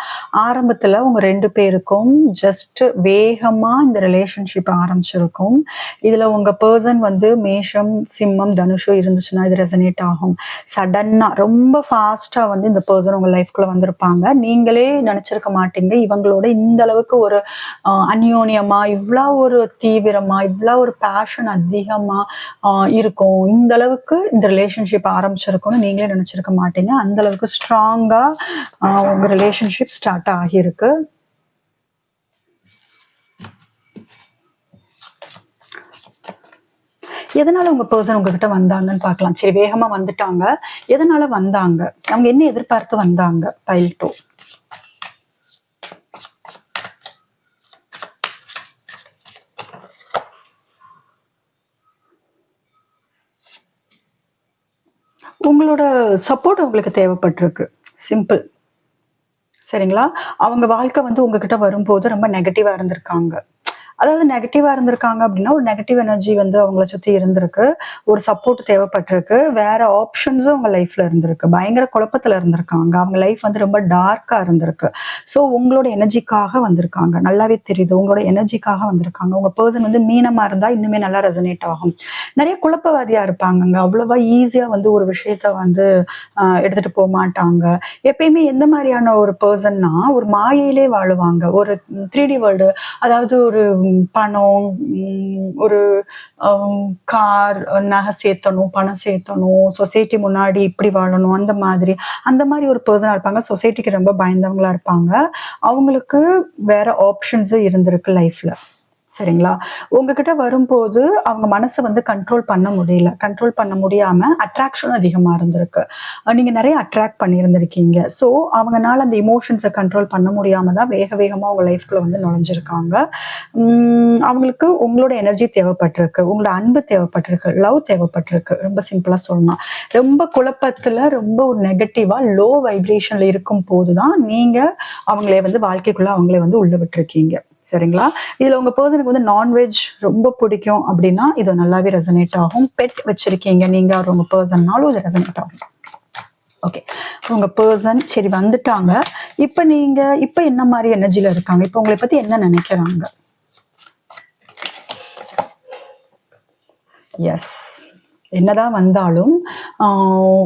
ஆரம்பத்துல உங்க 2 பேருக்கும் ஜஸ்ட் வேகமா இந்த ரிலேஷன்ஷிப் ஆரம்பிச்சிருக்கும். இதுல உங்க பர்சன் வந்து மேஷம், சிம்மம், தனுஷோ இருந்துச்சுன்னா இது ரெசனேட் ஆகும். சடனா ரொம்ப ஃபாஸ்டா வந்து இந்த பர்சன் உங்க லைஃப்குள்ள வந்திருப்பாங்க. நீங்களே நினைச்சிருக்க மாட்டீங்க இவங்களோட இந்த அளவுக்கு ஒரு அந்யோன்யமா, இவ்வளோ ஒரு தீவிரமா, இவ்வளோ ஒரு பேஷன் அதிகமா இருக்கும். இந்த அளவுக்கு இந்த ரிலேஷன்ஷிப் ஆரம்பிச்சிருக்கும்னு நீங்களே நினைச்சிருக்க மாட்டீங்க. அந்த அளவுக்கு ஸ்ட்ராங்கா உங்க ரிலேஷன்ஷிப் ஸ்டார்ட் ஆகியிருக்கு. எதனால உங்க பர்சன் உங்ககிட்ட வந்தாங்கன்னு பார்க்கலாம். சரி, வேகமா வந்துட்டாங்க. எதனால வந்தாங்க? அவங்க என்ன எதிர்பார்த்து வந்தாங்க? பைல் 2. உங்களோட சப்போர்ட் உங்களுக்கு தேவைப்பட்டிருக்கு. சிம்பிள். சரிங்களா? அவங்க வாழ்க்கை வந்து உங்ககிட்ட வரும்போது ரொம்ப நெகட்டிவா இருந்திருக்காங்க. அதாவது நெகட்டிவா இருந்திருக்காங்க அப்படின்னா, ஒரு நெகட்டிவ் எனர்ஜி வந்து அவங்கள சுத்தி இருந்திருக்கு. ஒரு சப்போர்ட் தேவைப்பட்டிருக்கு. வேற ஆப்ஷன்ஸும் அவங்க லைஃப்ல இருந்திருக்கு. பயங்கர குழப்பத்துல இருந்திருக்காங்க. அவங்க லைஃப் வந்து ரொம்ப டார்க்கா இருந்திருக்கு. ஸோ உங்களோட எனர்ஜிக்காக வந்திருக்காங்க. நல்லாவே தெரியுது. உங்களோட எனர்ஜிக்காக வந்திருக்காங்க. உங்க பர்சன் வந்து மீனமா இருந்தா இன்னுமே நல்லா ரெசனேட் ஆகும். நிறைய குழப்பவாதியா இருப்பாங்கங்க. அவ்வளவா ஈஸியா வந்து ஒரு விஷயத்த வந்து எடுத்துட்டு போக மாட்டாங்க. எப்பயுமே எந்த மாதிரியான ஒரு பர்சன்னா, ஒரு மாயையிலே வாழுவாங்க. ஒரு 3D வேர்ல்டு, அதாவது ஒரு பணம், ஒரு கார், நகை சேர்த்தணும், பணம் சேர்த்தணும், சொசைட்டி முன்னாடி இப்படி வாழணும், அந்த மாதிரி ஒரு பர்சனா இருப்பாங்க. சொசைட்டிக்கு ரொம்ப பயந்தவங்களா இருப்பாங்க. அவங்களுக்கு வேற ஆப்ஷன்ஸும் இருந்திருக்கு லைஃப்ல. சரிங்களா? உங்ககிட்ட வரும்போது அவங்க மனசை வந்து கண்ட்ரோல் பண்ண முடியல. கண்ட்ரோல் பண்ண முடியாம அட்ராக்ஷன் அதிகமா இருந்திருக்கு. நீங்க நிறைய அட்ராக்ட் பண்ணியிருந்திருக்கீங்க. ஸோ அவங்கனால அந்த இமோஷன்ஸை கண்ட்ரோல் பண்ண முடியாம தான் வேக வேகமா உங்க லைஃப்குள்ள வந்து நுழைஞ்சிருக்காங்க. அவங்களுக்கு உங்களோட எனர்ஜி தேவைப்பட்டிருக்கு, உங்களோட அன்பு தேவைப்பட்டிருக்கு, லவ் தேவைப்பட்டிருக்கு. ரொம்ப சிம்பிளா சொல்லணும். ரொம்ப குழப்பத்துல, ரொம்ப ஒரு நெகட்டிவா லோ வைப்ரேஷன்ல இருக்கும் போதுதான் நீங்க அவங்களே வந்து வாழ்க்கைக்குள்ள அவங்களே வந்து உள்ள விட்டுருக்கீங்க. சரிங்களா? இதுல உங்க பர்சனுக்கு வந்து நான்வெஜ் ரொம்ப பிடிக்கும் அப்படின்னா இது நல்லாவே ரெசனேட் ஆகும். பெட் வச்சிருக்கீங்க நீங்க, உங்க பர்சன்னாலும் இது ரெசனேட் ஆகும். ஓகே, உங்க பர்சன் சரி வந்துட்டாங்க. இப்ப என்ன மாதிரி எனர்ஜில இருக்காங்க? இப்ப உங்களை பத்தி என்ன நினைக்கிறாங்க? எஸ், என்னதான் வந்தாலும்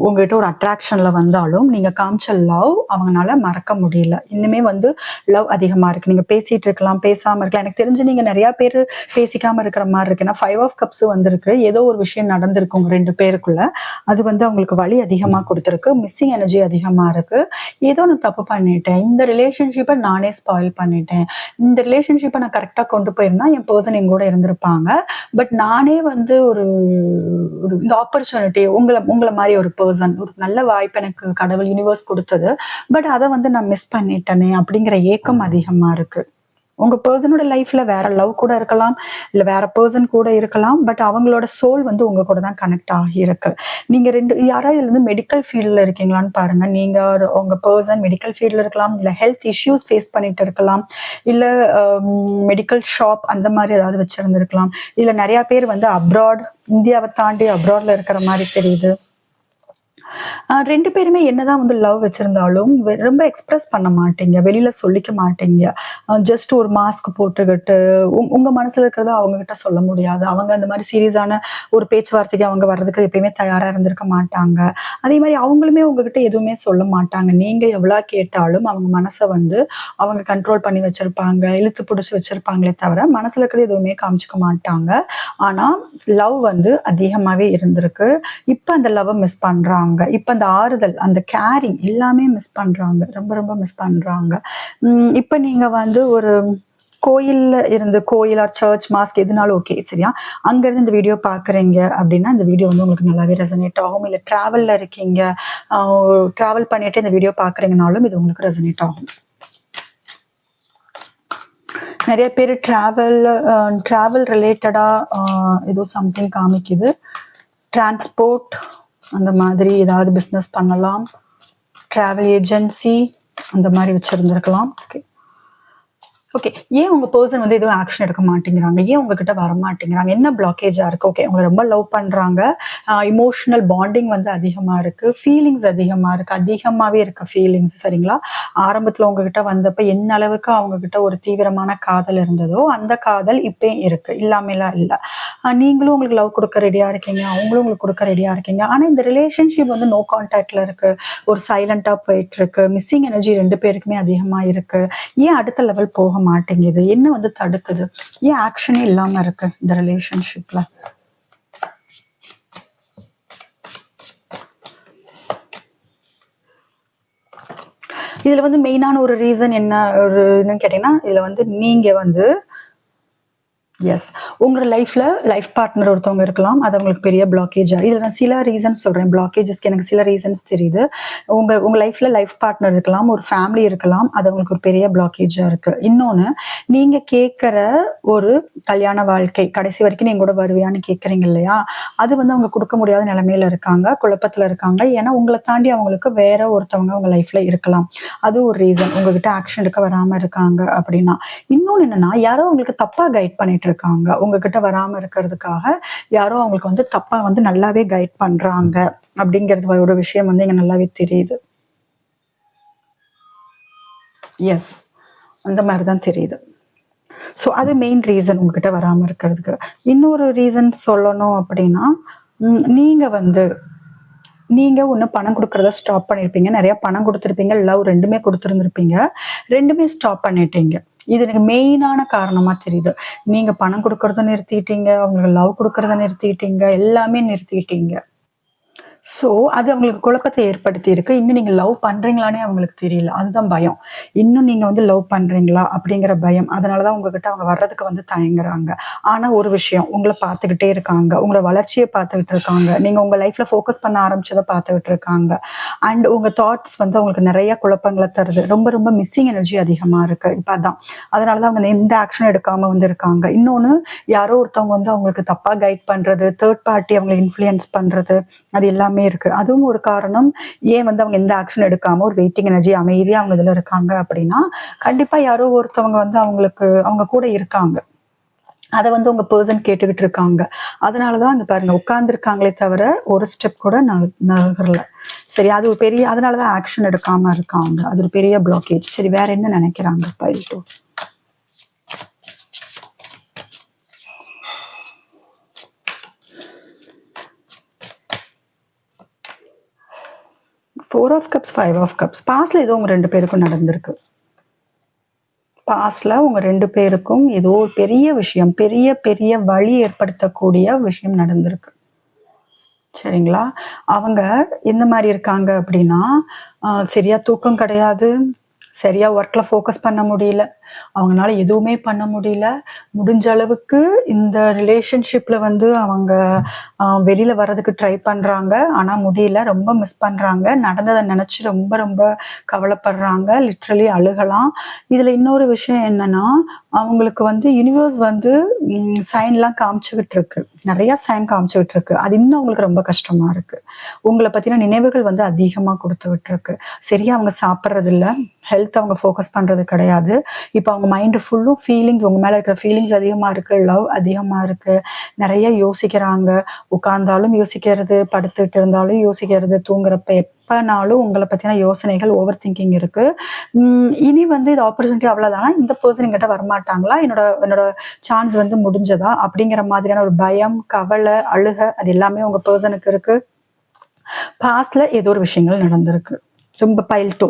உங்ககிட்ட ஒரு அட்ராக்ஷன்ல வந்தாலும் நீங்க காமிச்ச லவ் அவங்களால மறக்க முடியல. இன்னுமே வந்து லவ் அதிகமா இருக்கு. நீங்க பேசிட்டு இருக்கலாம், பேசாம இருக்கலாம். எனக்கு தெரிஞ்சு நீங்க நிறைய பேர் பேசிக்காம இருக்கிற மாதிரி இருக்கு. ஏன்னா 5 ஆஃப் கப்ஸ் வந்திருக்கு. ஏதோ ஒரு விஷயம் நடந்திருக்கு உங்க 2 பேருக்குள்ள. அது வந்து அவங்களுக்கு வலி அதிகமா கொடுத்துருக்கு. மிஸ்ஸிங் எனர்ஜி அதிகமா இருக்கு. ஏதோ நான் தப்பு பண்ணிட்டேன், இந்த ரிலேஷன்ஷிப்பை நானே ஸ்பாயில் பண்ணிட்டேன், இந்த ரிலேஷன்ஷிப்பை நான் கரெக்டா கொண்டு போயிருந்தா என் பர்சன் எங்கூட இருந்திருப்பாங்க. பட் நானே வந்து இந்த ஆப்பர்ச்சுனிட்டி உங்களை மாதிரி ஒரு பர்சன், ஒரு நல்ல வாய்ப்பு எனக்கு கடவுள் யூனிவர்ஸ் கொடுத்தது. பட் அதை வந்து நான் மிஸ் பண்ணிட்டேனே அப்படிங்கிற ஏக்கம் அதிகமா இருக்கு. உங்க பர்சனோட லைஃப்ல வேற லவ் கூட இருக்கலாம், இல்ல வேற பர்சன் கூட இருக்கலாம். பட் அவங்களோட சோல் வந்து உங்க கூட தான் கனெக்ட் ஆகியிருக்கு. நீங்க யாராவது இருந்து மெடிக்கல் ஃபீல்ட்ல இருக்கீங்களான்னு பாருங்க. நீங்க உங்க பர்சன் மெடிக்கல் ஃபீல்ட்ல இருக்கலாம், இல்ல ஹெல்த் இஷ்யூஸ் ஃபேஸ் பண்ணிட்டு இருக்கலாம், இல்ல மெடிக்கல் ஷாப் அந்த மாதிரி ஏதாவது வச்சிருந்திருக்கலாம். இல்ல நிறைய பேர் வந்து அப்ராட், இந்தியாவை தாண்டி அப்ராட்ல இருக்கிற மாதிரி தெரியுது. 2 பேருமே என்னதான் வந்து லவ் வச்சிருந்தாலும், ரொம்ப எக்ஸ்பிரஸ் பண்ண மாட்டீங்க. வெளியில சொல்லிக்க மாட்டீங்க. ஜஸ்ட் ஒரு மாஸ்க் போட்டுக்கிட்டு, உங்க மனசுல இருக்கிறத அவங்க கிட்ட சொல்ல முடியாது. அவங்க அந்த மாரி சீரியஸான ஒரு பேச்சுவார்த்தைக்கு அவங்க வர்றதுக்கு எப்பயுமே தயாரா இருந்திருக்க மாட்டாங்க. அதே மாரி அவங்களுமே உங்ககிட்ட எதுவுமே சொல்ல மாட்டாங்க. நீங்க எவ்வளோ கேட்டாலும் அவங்க மனச வந்து அவங்க கண்ட்ரோல் பண்ணி வச்சிருப்பாங்க. இழுத்து புடிச்சு வச்சிருப்பாங்களே தவிர, மனசுல இருக்கிறது எதுவுமே காமிச்சுக்க மாட்டாங்க. ஆனா, லவ் வந்து அதிகமாவே இருந்திருக்கு. இப்ப அந்த லவ்வ மிஸ் பண்றாங்க. இப்ப அந்த ஆறுதல், அந்த கேரிங் எல்லாமே மிஸ் பண்றாங்க. ரொம்ப ரொம்ப மிஸ் பண்றாங்க. இப்ப நீங்க வந்து ஒரு கோயில்ல இருந்து கோயில் ஆர் சர்ச், மாஸ்க் எதுனாலும் ஓகே சரியா? அங்க இருந்து இந்த வீடியோ பார்க்குறீங்க அப்படின்னா, இந்த வீடியோ வந்து உங்களுக்கு நல்லாவே ரெசனேட் ஆகும். இல்ல டிராவல்ல இருக்கீங்க, அ டிராவல் பண்ணிட்டு இந்த வீடியோ பார்க்குறீங்கனாலும் இது உங்களுக்கு ரெசனேட் ஆகும். நெறைய பேரு டிராவல் ரிலேட்டடா ஏதோ சம்திங் காமிக்குது. டிரான்ஸ்போர்ட் அந்த மாதிரி ஏதாவது பிஸ்னஸ் பண்ணலாம். டிராவல் ஏஜென்சி அந்த மாரி வச்சிருந்திருக்கலாம். ஓகே. ஓகே. ஏன் உங்க பெர்சன் வந்து எதுவும் ஆக்ஷன் எடுக்க மாட்டேங்கிறாங்க? ஏன் உங்ககிட்ட வரமாட்டேங்கிறாங்க? என்ன பிளாக்கேஜா இருக்கு? ஓகே. உங்கள ரொம்ப லவ் பண்றாங்க. எமோஷனல் பாண்டிங் வந்து அதிகமா இருக்கு. ஃபீலிங்ஸ் அதிகமா இருக்கு. அதிகமாவே இருக்கு ஃபீலிங்ஸ் சரிங்களா? ஆரம்பத்துல உங்ககிட்ட வந்தப்ப என்ன அளவுக்கு அவங்க கிட்ட ஒரு தீவிரமான காதல் இருந்ததோ, அந்த காதல் இப்பயும் இருக்கு. இல்லாமலாம் இல்ல. நீங்களும் உங்களுக்கு லவ் குடுக்க ரெடியா இருக்கீங்க. அவங்களும் உங்களுக்கு குடுக்க ரெடியா இருக்கீங்க. ஆனா இந்த ரிலேஷன்ஷிப் வந்து நோ கான்டாக்ட்ல இருக்கு. ஒரு சைலன்ட்டா போயிட்டுருக்கு. மிஸ்ஸிங் எனர்ஜி 2 பேருக்குமே அதிகமா இருக்கு. ஏன் அடுத்த லெவல் போக மாட்டேங்குது? என்ன வந்து தடுக்குது? ஏன் ஆக்ஷனே இல்லாம இருக்கு இந்த ரிலேஷன்ஷிப்ல? இதுல வந்து மெயினான ஒரு ரீசன் என்னன்னு கேட்டீங்கன்னா, இதுல வந்து நீங்க வந்து எஸ். உங்க லைஃப் பார்ட்னர் ஒருத்தவங்க இருக்கலாம். அது உங்களுக்கு பெரிய பிளாக்கேஜா இதுல நான் சில ரீசன்ஸ் சொல்றேன். பிளாக்கேஜஸ்க்கு எனக்கு சில ரீசன்ஸ் தெரியுது. உங்க லைஃப் பார்ட்னர் இருக்கலாம், ஒரு ஃபேமிலி இருக்கலாம். அது உங்களுக்கு ஒரு பெரிய பிளாக்கேஜா இருக்கு. இன்னொன்னு, நீங்க கேட்கிற ஒரு கல்யாண வாழ்க்கை, கடைசி வரைக்கும் நீங்க கூட வருவியான்னு கேட்கறீங்க இல்லையா? அது வந்து அவங்க குடுக்க முடியாத நிலைமையில இருக்காங்க, குழப்பத்துல இருக்காங்க. ஏன்னா உங்கள தாண்டி அவங்களுக்கு வேற ஒருத்தவங்க உங்க லைஃப்ல இருக்கலாம். அது ஒரு ரீசன். உங்ககிட்ட ஆக்ஷன் எடுக்க வராம இருக்காங்க அப்படின்னா. இன்னொன்னு என்னன்னா, யாரோ உங்களுக்கு தப்பா கைட் பண்ணிட்டு இருக்காங்க. உங்ககிட்ட வராம இருக்கிறதுக்காக யாரோ அவங்களுக்கு வந்து தப்பா வந்து நல்லாவே கைட் பண்றாங்க அப்படிங்கிறது ஒரு விஷயம் வந்து இங்க நல்லாவே தெரியுது. எஸ். அந்த மாதிரி தான் தெரியுது. ஸோ அது மெயின் ரீசன் உங்ககிட்ட வராம இருக்கிறதுக்கு. இன்னொரு ரீசன் சொல்லணும் அப்படின்னா, நீங்க ஒண்ணு பணம் குடுக்கறத ஸ்டாப் பண்ணியிருப்பீங்க. நெறைய பணம் குடுத்திருப்பீங்க. லவ் 2மே குடுத்திருந்திருப்பீங்க. 2மே ஸ்டாப் பண்ணிட்டீங்க. இது எனக்கு மெயினான காரணமா தெரியுது. நீங்க பணம் குடுக்கறத நிறுத்திட்டீங்க. அவங்களுக்கு லவ் குடுக்கறத நிறுத்திட்டீங்க. எல்லாமே நிறுத்திட்டீங்க. ஸோ, அது அவங்களுக்கு குழப்பத்த ஏற்படுத்தியிருக்கு. இன்னும் நீங்க லவ் பண்றீங்களான்னே அவங்களுக்கு தெரியல. அதுதான் பயம். இன்னும் நீங்க வந்து லவ் பண்றீங்களா? அப்படிங்கிற பயம். அதனால தான் உங்ககிட்ட அவங்க வர்றதுக்கு வந்து தயங்குறாங்க. ஆனா ஒரு விஷயம், உங்கள பார்த்துக்கிட்டே இருக்காங்க. உங்கள வளர்ச்சிய பார்த்துக்கிட்டு இருக்காங்க. நீங்க உங்க லைஃப்ல ஃபோக்கஸ் பண்ண ஆரம்பிச்சத பார்த்துக்கிட்டு இருக்காங்க. அண்ட் உங்க தாட்ஸ் வந்து அவங்களுக்கு நெறைய குழப்பங்கள தருது. ரொம்ப ரொம்ப மிஸ்ஸிங் எனர்ஜி அதிகமா இருக்கு. இப்ப அதான். அதனால தான் அவங்க எந்த ஆக்ஷனும் எடுக்காம வந்து இருக்காங்க. இன்னொன்னு, யாரோ ஒருத்தவங்க வந்து அவங்களுக்கு தப்பா கைட் பண்றது, தேர்ட் பார்ட்டி அவங்கள இன்ஃப்ளூயன்ஸ் பண்றது, அது எல்லாமே இருக்கு. அதுவும் ஒரு காரணம். ஏன் வந்து அவங்க எந்த ஆக்ஷன் எடுக்காம ஒரு வெயிட்டிங் எனர்ஜி அமைதியா அவங்க இதுல இருக்காங்க அப்படின்னா, கண்டிப்பா யாரோ ஒருத்தவங்க வந்து அவங்க கூட இருக்காங்க. அத வந்து உங்க பெர்சன் கேட்டுக்கிட்டு இருக்காங்க. அதனால தான் இங்க பாருங்க உட்கார்ந்துருக்காங்களே தவிர, ஒரு ஸ்டெப் கூட நகரல. சரி அது ஒரு பெரிய அதனால தான் ஆக்ஷன் எடுக்காம இருக்காங்க. அது ஒரு பெரிய பிளாக்கேஜ். சரி வேற என்ன நெனைக்கிறாங்க பைல்டோ? 4 ஆஃப் கப்ஸ், 5 ஆஃப் கப்ஸ். பாஸ்ட்ல ஏதோ உங்க 2 பேருக்கும் நடந்திருக்கு. பாஸ்ட்ல உங்க 2 பேருக்கும் ஏதோ ஒரு பெரிய விஷயம், பெரிய பெரிய வலி ஏற்படுத்தக்கூடிய விஷயம் நடந்திருக்கு. சரிங்களா? அவங்க எந்த மாரி இருக்காங்க அப்படின்னா, சரியா தூக்கம் கிடையாது. சரியா ஒர்க்ல ஃபோக்கஸ் பண்ண முடியல. அவங்கனால எதுவுமே பண்ண முடியல. முடிஞ்ச அளவுக்கு இந்த ரிலேஷன்ஷிப்ல வந்து அவங்க வெளில வர்றதுக்கு ட்ரை பண்றாங்க. ஆனா முடியல. ரொம்ப மிஸ் பண்றாங்க. நடந்தத நெனச்சு ரொம்ப ரொம்ப கவலைப்படுறாங்க. லிட்ரலி அழுகலாம். இதுல இன்னொரு விஷயம் என்னன்னா, அவங்களுக்கு வந்து யூனிவர்ஸ் வந்து சைன்லாம் காமிச்சுக்கிட்டு இருக்கு. நிறைய சைன் காமிச்சுக்கிட்டு இருக்கு. அது இன்னும் அவங்களுக்கு ரொம்ப கஷ்டமா இருக்கு. உங்கள பத்தின நினைவுகள் வந்து அதிகமா குடுத்துக்கிட்டு இருக்கு. சரியா அவங்க சாப்பிடுறது இல்ல. ஹெல்த் அவங்க ஃபோக்கஸ் பண்றது கிடையாது. இப்ப அவங்க மைண்ட் ஃபுல்லும் ஃபீலிங்ஸ், உங்க மேல இருக்கிற ஃபீலிங்ஸ் அதிகமா இருக்கு. லவ் அதிகமா இருக்கு. நிறைய யோசிக்கிறாங்க. உட்கார்ந்தாலும் யோசிக்கிறது, படுத்துட்டு இருந்தாலும் யோசிக்கிறது, தூங்குறப்ப எப்பனாலும் உங்கள பத்தின யோசனைகள், ஓவர் திங்கிங் இருக்கு. இனி வந்து இது ஆப்பர்ச்சுனிட்டி அவ்வளவுதானா? இந்த பெர்சன் என்கிட்ட வரமாட்டாங்களா? என்னோட என்னோட சான்ஸ் வந்து முடிஞ்சதா? அப்படிங்கிற மாதிரியான ஒரு பயம், கவலை, அழுக அது எல்லாமே உங்க பெர்சனுக்கு இருக்கு. பாஸ்ட்ல ஏதோ ஒரு விஷயங்கள் நடந்திருக்கு. ரொம்ப பைல் 2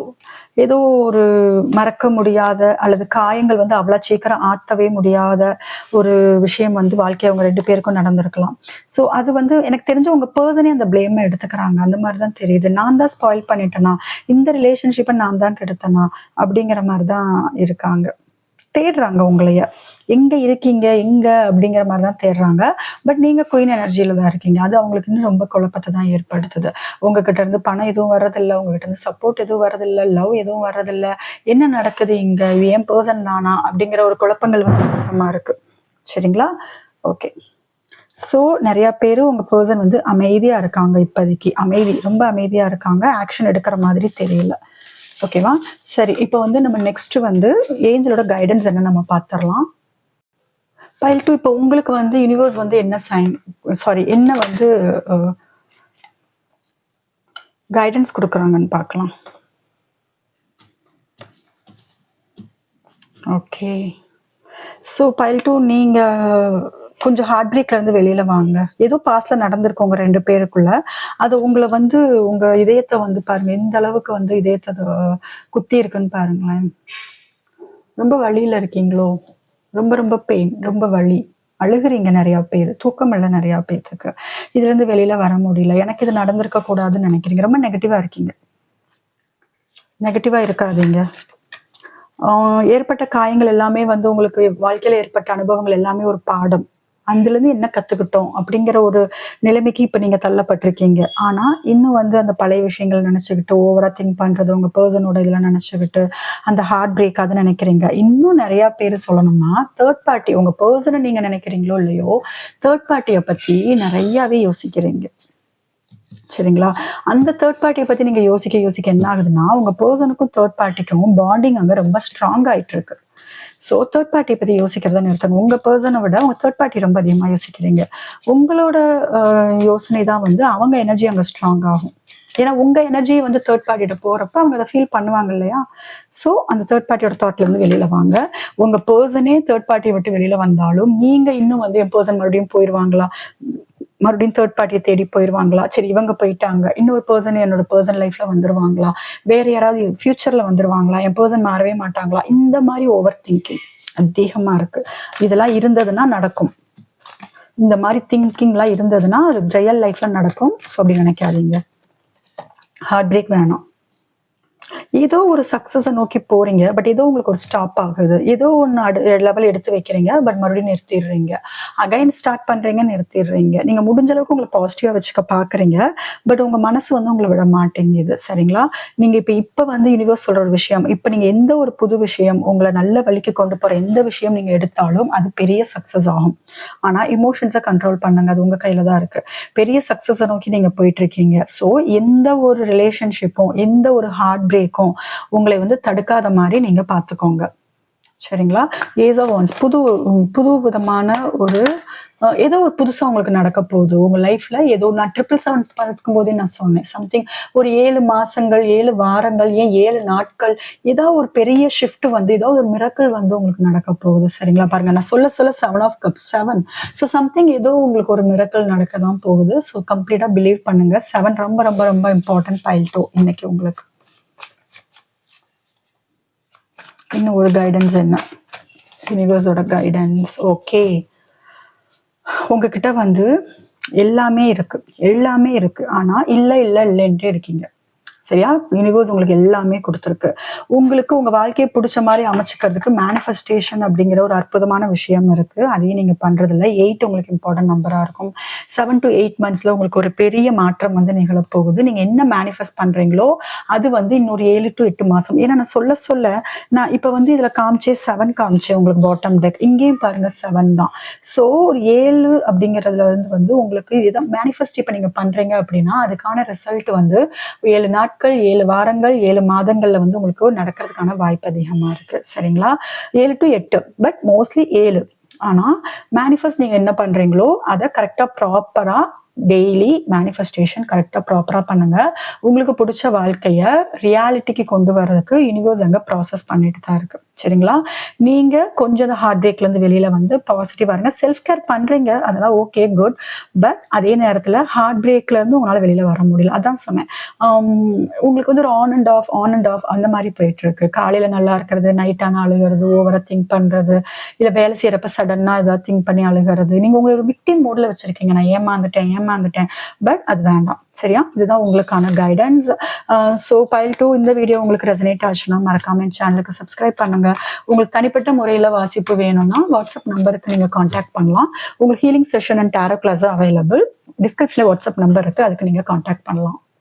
ஏதோ ஒரு மறக்க முடியாத அல்லது காயங்கள் வந்து அவ்வளவு சீக்கிரம் ஆத்தவே முடியாத ஒரு விஷயம் வந்து வாழ்க்கை அவங்க 2 பேருக்கும் நடந்திருக்கலாம். ஸோ அது வந்து எனக்கு தெரிஞ்ச உங்க பெர்சனே அந்த பிளேமை எடுத்துக்கிறாங்க. அந்த மாதிரிதான் தெரியுது. நான் தான் ஸ்பாயில் பண்ணிட்டேனா, இந்த ரிலேஷன்ஷிப்பை நான் தான் கெடுத்தனா அப்படிங்கிற மாதிரிதான் இருக்காங்க. தேடுறாங்க உங்களைய. எங்க இருக்கீங்க? எங்க? அப்படிங்கிற மாரி தான் தேடுறாங்க. பட் நீங்க குயின் எனர்ஜில தான் இருக்கீங்க. அது அவங்களுக்கு இன்னும் ரொம்ப குழப்பத்த தான் ஏற்படுத்துது. உங்ககிட்ட இருந்து பணம் எதுவும் வர்றதில்ல. உங்ககிட்ட இருந்து சப்போர்ட் எதுவும் வர்றதில்ல. லவ் எதுவும் வர்றதில்ல. என்ன நடக்குது இங்க? இது என் பெர்சன் தானா? அப்படிங்கிற ஒரு குழப்பங்கள் வந்து அதிகமா இருக்கு. சரிங்களா? ஓகே. ஸோ நெறைய பேரு உங்க பெர்சன் வந்து அமைதியா இருக்காங்க இப்போதைக்கு. ரொம்ப அமைதியா இருக்காங்க. ஆக்ஷன் எடுக்கிற மாதிரி தெரியல. ஓகேவா? சரி. இப்போ வந்து நம்ம நெக்ஸ்ட் வந்து ஏஞ்சலோட கைடன்ஸ் என்ன நம்ம பார்த்துரலாம். பைல் 2 இப்போ உங்களுக்கு வந்து யூனிவர்ஸ் வந்து என்ன என்ன வந்து கைடன்ஸ் குடுக்குறாங்கன்னு பார்க்கலாம். ஓகே. ஸோ பைல் 2 நீங்க கொஞ்சம் ஹார்ட் பிரேக்ல இருந்து வெளியில வாங்க. ஏதோ பாஸ்ட்ல நடந்திருக்கு உங்க 2 பேருக்குள்ள. அது உங்கள வந்து உங்க இதயத்த வந்து பாருங்க. எந்த அளவுக்கு வந்து இதயத்த குத்தி இருக்குன்னு பாருங்களேன். ரொம்ப வலியில இருக்கீங்களோ? ரொம்ப ரொம்ப பெயின், ரொம்ப வலி. அழுகுறீங்க நெறைய பேரு. தூக்கம் இல்ல நெறைய பேத்துக்கு. இதுலருந்து வெளியில வர முடியல. எனக்கு இது நடந்திருக்க கூடாதுன்னு நெனைக்கிறீங்க. ரொம்ப நெகட்டிவா இருக்கீங்க. நெகட்டிவா இருக்காதீங்க. ஏற்பட்ட காயங்கள் எல்லாமே வந்து உங்களுக்கு வாழ்க்கையில ஏற்பட்ட அனுபவங்கள் எல்லாமே ஒரு பாடம். அதுலருந்து என்ன கத்துக்கிட்டோம் அப்படிங்கிற ஒரு நிலைமைக்கு இப்ப நீங்க தள்ளப்பட்டிருக்கீங்க. ஆனா, இன்னும் வந்து அந்த பழைய விஷயங்கள் நினைச்சுக்கிட்டு, ஓவரா திங்க் பண்றது, உங்க பெர்சனோட இதெல்லாம் நினைச்சுக்கிட்டு, அந்த ஹார்ட் பிரேக் அத நினைக்கிறீங்க. இன்னும் நெறைய பேரு சொல்லணும்னா, தேர்ட் பார்ட்டி உங்க பெர்சன நீங்க நினைக்கிறீங்களோ இல்லையோ, தேர்ட் பார்ட்டிய பத்தி நெறையாவே யோசிக்கிறீங்க. சரிங்களா? அந்த தேர்ட் பார்ட்டிய பத்தி நீங்க யோசிக்க என்ன ஆகுதுன்னா, உங்க பெர்சனுக்கும் தேர்ட் பார்ட்டிக்கும் பாண்டிங் அங்க ரொம்ப ஸ்ட்ராங் ஆயிட்டு இருக்கு. ஸோ தேர்ட் பார்ட்டிய பத்தி யோசிக்கிறத நிறுத்துங்க. உங்க பெர்சன விட உங்க தேர்ட் பார்ட்டி ரொம்ப அதிகமா யோசிக்கிறீங்க. உங்களோட யோசனை தான் வந்து அவங்க எனர்ஜி அங்க ஸ்ட்ராங் ஆகும். ஏன்னா உங்க எனர்ஜி வந்து தேர்ட் பார்ட்டிட்ட போறப்ப அவங்க அதை ஃபீல் பண்ணுவாங்க இல்லையா? ஸோ அந்த தேர்ட் பார்ட்டியோட தாட்ல இருந்து வெளியில வாங்க. உங்க பெர்சனே தேர்ட் பார்ட்டியை விட்டு வெளியில வந்தாலும் நீங்க இன்னும் வந்து என் பெர்சன் மறுபடியும் போயிருவாங்களா? மறுபடியும் தேர்ட் பார்ட்டியை தேடி போயிருவாங்களா? சரி இவங்க போயிட்டாங்க. இன்னொரு பெர்சன் என்னோட பெர்சன் லைஃப்ல வந்துருவாங்களா? வேற யாராவது ஃபியூச்சர்ல வந்துருவாங்களா? என் பெர்சன் மாறவே மாட்டாங்களா? இந்த மாதிரி ஓவர் திங்கிங் அதிகமா இருக்கு. இதெல்லாம் இருந்ததுன்னா நடக்கும். இந்த மாதிரி திங்கிங்லாம் இருந்ததுன்னா அது ரியல் லைஃப்ல நடக்கும். ஸோ அப்படி நினைக்காதீங்க. ஹார்ட் பிரேக் வேணாம். ஏதோ ஒரு சக்சஸை நோக்கி போறீங்க. பட் ஏதோ உங்களுக்கு ஒரு ஸ்டாப் ஆகுது. ஏதோ ஒன்று லெவல் எடுத்து வைக்கிறீங்க. பட் மறுபடியும் நிறுத்திடுறீங்க. அகைன் ஸ்டார்ட் பண்றீங்க, நிறுத்திடுறீங்க. நீங்க முடிஞ்ச அளவுக்கு உங்களை பாசிட்டிவா வச்சுக்க பாக்குறீங்க. பட் உங்க மனசு வந்து உங்களை விட மாட்டேங்குது. சரிங்களா? நீங்க இப்ப வந்து யூனிவர்ஸ் சொல்ற ஒரு விஷயம், இப்ப நீங்க எந்த ஒரு புது விஷயம், உங்களை நல்ல வழிக்கு கொண்டு போற எந்த விஷயம் நீங்க எடுத்தாலும் அது பெரிய சக்சஸ் ஆகும். ஆனா இமோஷன்ஸை கண்ட்ரோல் பண்ணுங்க. அது உங்க கையில தான் இருக்கு. பெரிய சக்சஸை நோக்கி நீங்க போயிட்டு இருக்கீங்க. ஸோ எந்த ஒரு ரிலேஷன்ஷிப்பும், எந்த ஒரு ஹார்ட் பிரேக்கும் உங்களை வந்து தடுக்காத மாதிரி நீங்க பாத்துக்கோங்க. சரிங்களா? ஏஸ் ஆஃப் வான்ஸ் புது விதமான ஒரு ஏதோ ஒரு புதுசா உங்களுக்கு நடக்க போகுது உங்க லைஃப்ல. ஏதோ நான் 777 பார்க்கும் போதே நான் சொன்னேன். சம்திங் ஒரு 7 மாசங்கள், 7 வாரங்கள், ஏன் 7 நாட்கள், ஏதாவது ஒரு பெரிய ஷிஃப்ட் வந்து ஏதாவது ஒரு மிரக்கல் வந்து உங்களுக்கு நடக்க போகுது. சரிங்களா? பாருங்க நான் சொல்ல 7 ஆஃப் கப்ஸ் 7. ஸோ சம்திங் ஏதோ உங்களுக்கு ஒரு மிரக்கல் நடக்க தான் போகுது. ஸோ கம்ப்ளீட்டா பிலீவ் பண்ணுங்க. 7 ரொம்ப ரொம்ப ரொம்ப இம்பார்ட்டன்ட் பைல் 2 இன்னைக்கு உங்களுக்கு. இன்னும் ஒரு கைடன்ஸ் என்ன? யூனிவர்ஸோட கைடன்ஸ். ஓகே. உங்ககிட்ட வந்து எல்லாமே இருக்கு. ஆனா இல்லைன்ட்டு இருக்கீங்க. சரியா? யூனிவர்ஸ் உங்களுக்கு எல்லாமே கொடுத்துருக்கு. உங்களுக்கு உங்க வாழ்க்கையை பிடிச்ச மாதிரி அமைச்சுக்கிறதுக்கு மேனிஃபெஸ்டேஷன் அப்படிங்கிற ஒரு அற்புதமான விஷயம் இருக்கு. அதையும் நீங்க பண்றதில்ல. 8 உங்களுக்கு இம்பார்ட்டன்ட் நம்பரா இருக்கும். 7 to 8 மந்த்ஸ்ல உங்களுக்கு ஒரு பெரிய மாற்றம் வந்து நிகழப்போகுது. நீங்க என்ன மேனிஃபெஸ்ட் பண்றீங்களோ அது வந்து இன்னொரு 7 to 8 மாசம். ஏன்னா நான் சொல்ல சொல்ல நான் இப்ப வந்து இதுல காமிச்சே 7 காமிச்சேன் உங்களுக்கு பாட்டம் டெக். இங்கேயும் பாருங்க 7 தான். ஸோ ஒரு 7 அப்படிங்கிறதுல வந்து உங்களுக்கு இதான் மேனிஃபெஸ்ட் இப்ப நீங்க பண்றீங்க அப்படின்னா அதுக்கான ரிசல்ட் வந்து 7 நாட்கள், 7 வாரங்கள், 7 மாதங்கள்ல வந்து உங்களுக்கு நடக்கிறதுக்கான வாய்ப்பு அதிகமா இருக்கு. சரிங்களா? 7 to 8 பட் மோஸ்ட்லி 7. ஆனா மேனிஃபெஸ்ட் நீங்க என்ன பண்றீங்களோ அதை கரெக்டா ப்ராப்பரா டெய்லி மேனிஃபெஸ்டேஷன் கரெக்டா ப்ராப்பரா பண்ணுங்க. உங்களுக்கு பிடிச்ச வாழ்க்கைய ரியாலிட்டிக்கு கொண்டு வர்றதுக்கு யூனிவர்ஸ் அங்க ப்ராசஸ் பண்ணிட்டு தான் இருக்கு. சரிங்களா? நீங்க கொஞ்சம் ஹார்ட் பிரேக்ல இருந்து வெளியில வந்து பாசிட்டிவா இருங்க. செல்ஃப் கேர் பண்றீங்க, அதெல்லாம் ஓகே குட். பட் அதே நேரத்துல ஹார்ட் பிரேக்ல இருந்து உங்களால வெளியில வர முடியல. அதான் சொன்னேன். உங்களுக்கு வந்து ஒரு ஆன் அண்ட் ஆஃப் அந்த மாதிரி போயிட்டு இருக்கு. காலையில நல்லா இருக்கிறது, நைட் ஆனா அழுகிறது, ஓவரா திங்க் பண்றது, இல்ல வேலை செய்யறப்ப சடனா ஏதாவது திங்க் பண்ணி அழுகிறது. நீங்க உங்களை ஒரு விக்டிம் மோட்ல வச்சிருக்கீங்க. நான் ஏமாந்துட்டேன். பட் அது வேண்டாம். சரியா? இதுதான் உங்களுக்கான கைடன்ஸ். ஸோ பைல் 2 இந்த வீடியோ உங்களுக்கு ரெசனேட் ஆச்சுன்னா மறக்காம என் சேனலுக்கு சப்ஸ்கிரைப் பண்ணுங்க. உங்களுக்கு தனிப்பட்ட முறையில் வாசிப்பு வேணும்னா வாட்ஸ்அப் நம்பருக்கு நீங்க கான்டாக்ட் பண்ணலாம். உங்களுக்கு healing session and tarot class available. டிஸ்கிரிப்ஷன்ல வாட்ஸ்அப் நம்பர் இருக்கு, அதுக்கு நீங்க கான்டாக்ட் பண்ணலாம்.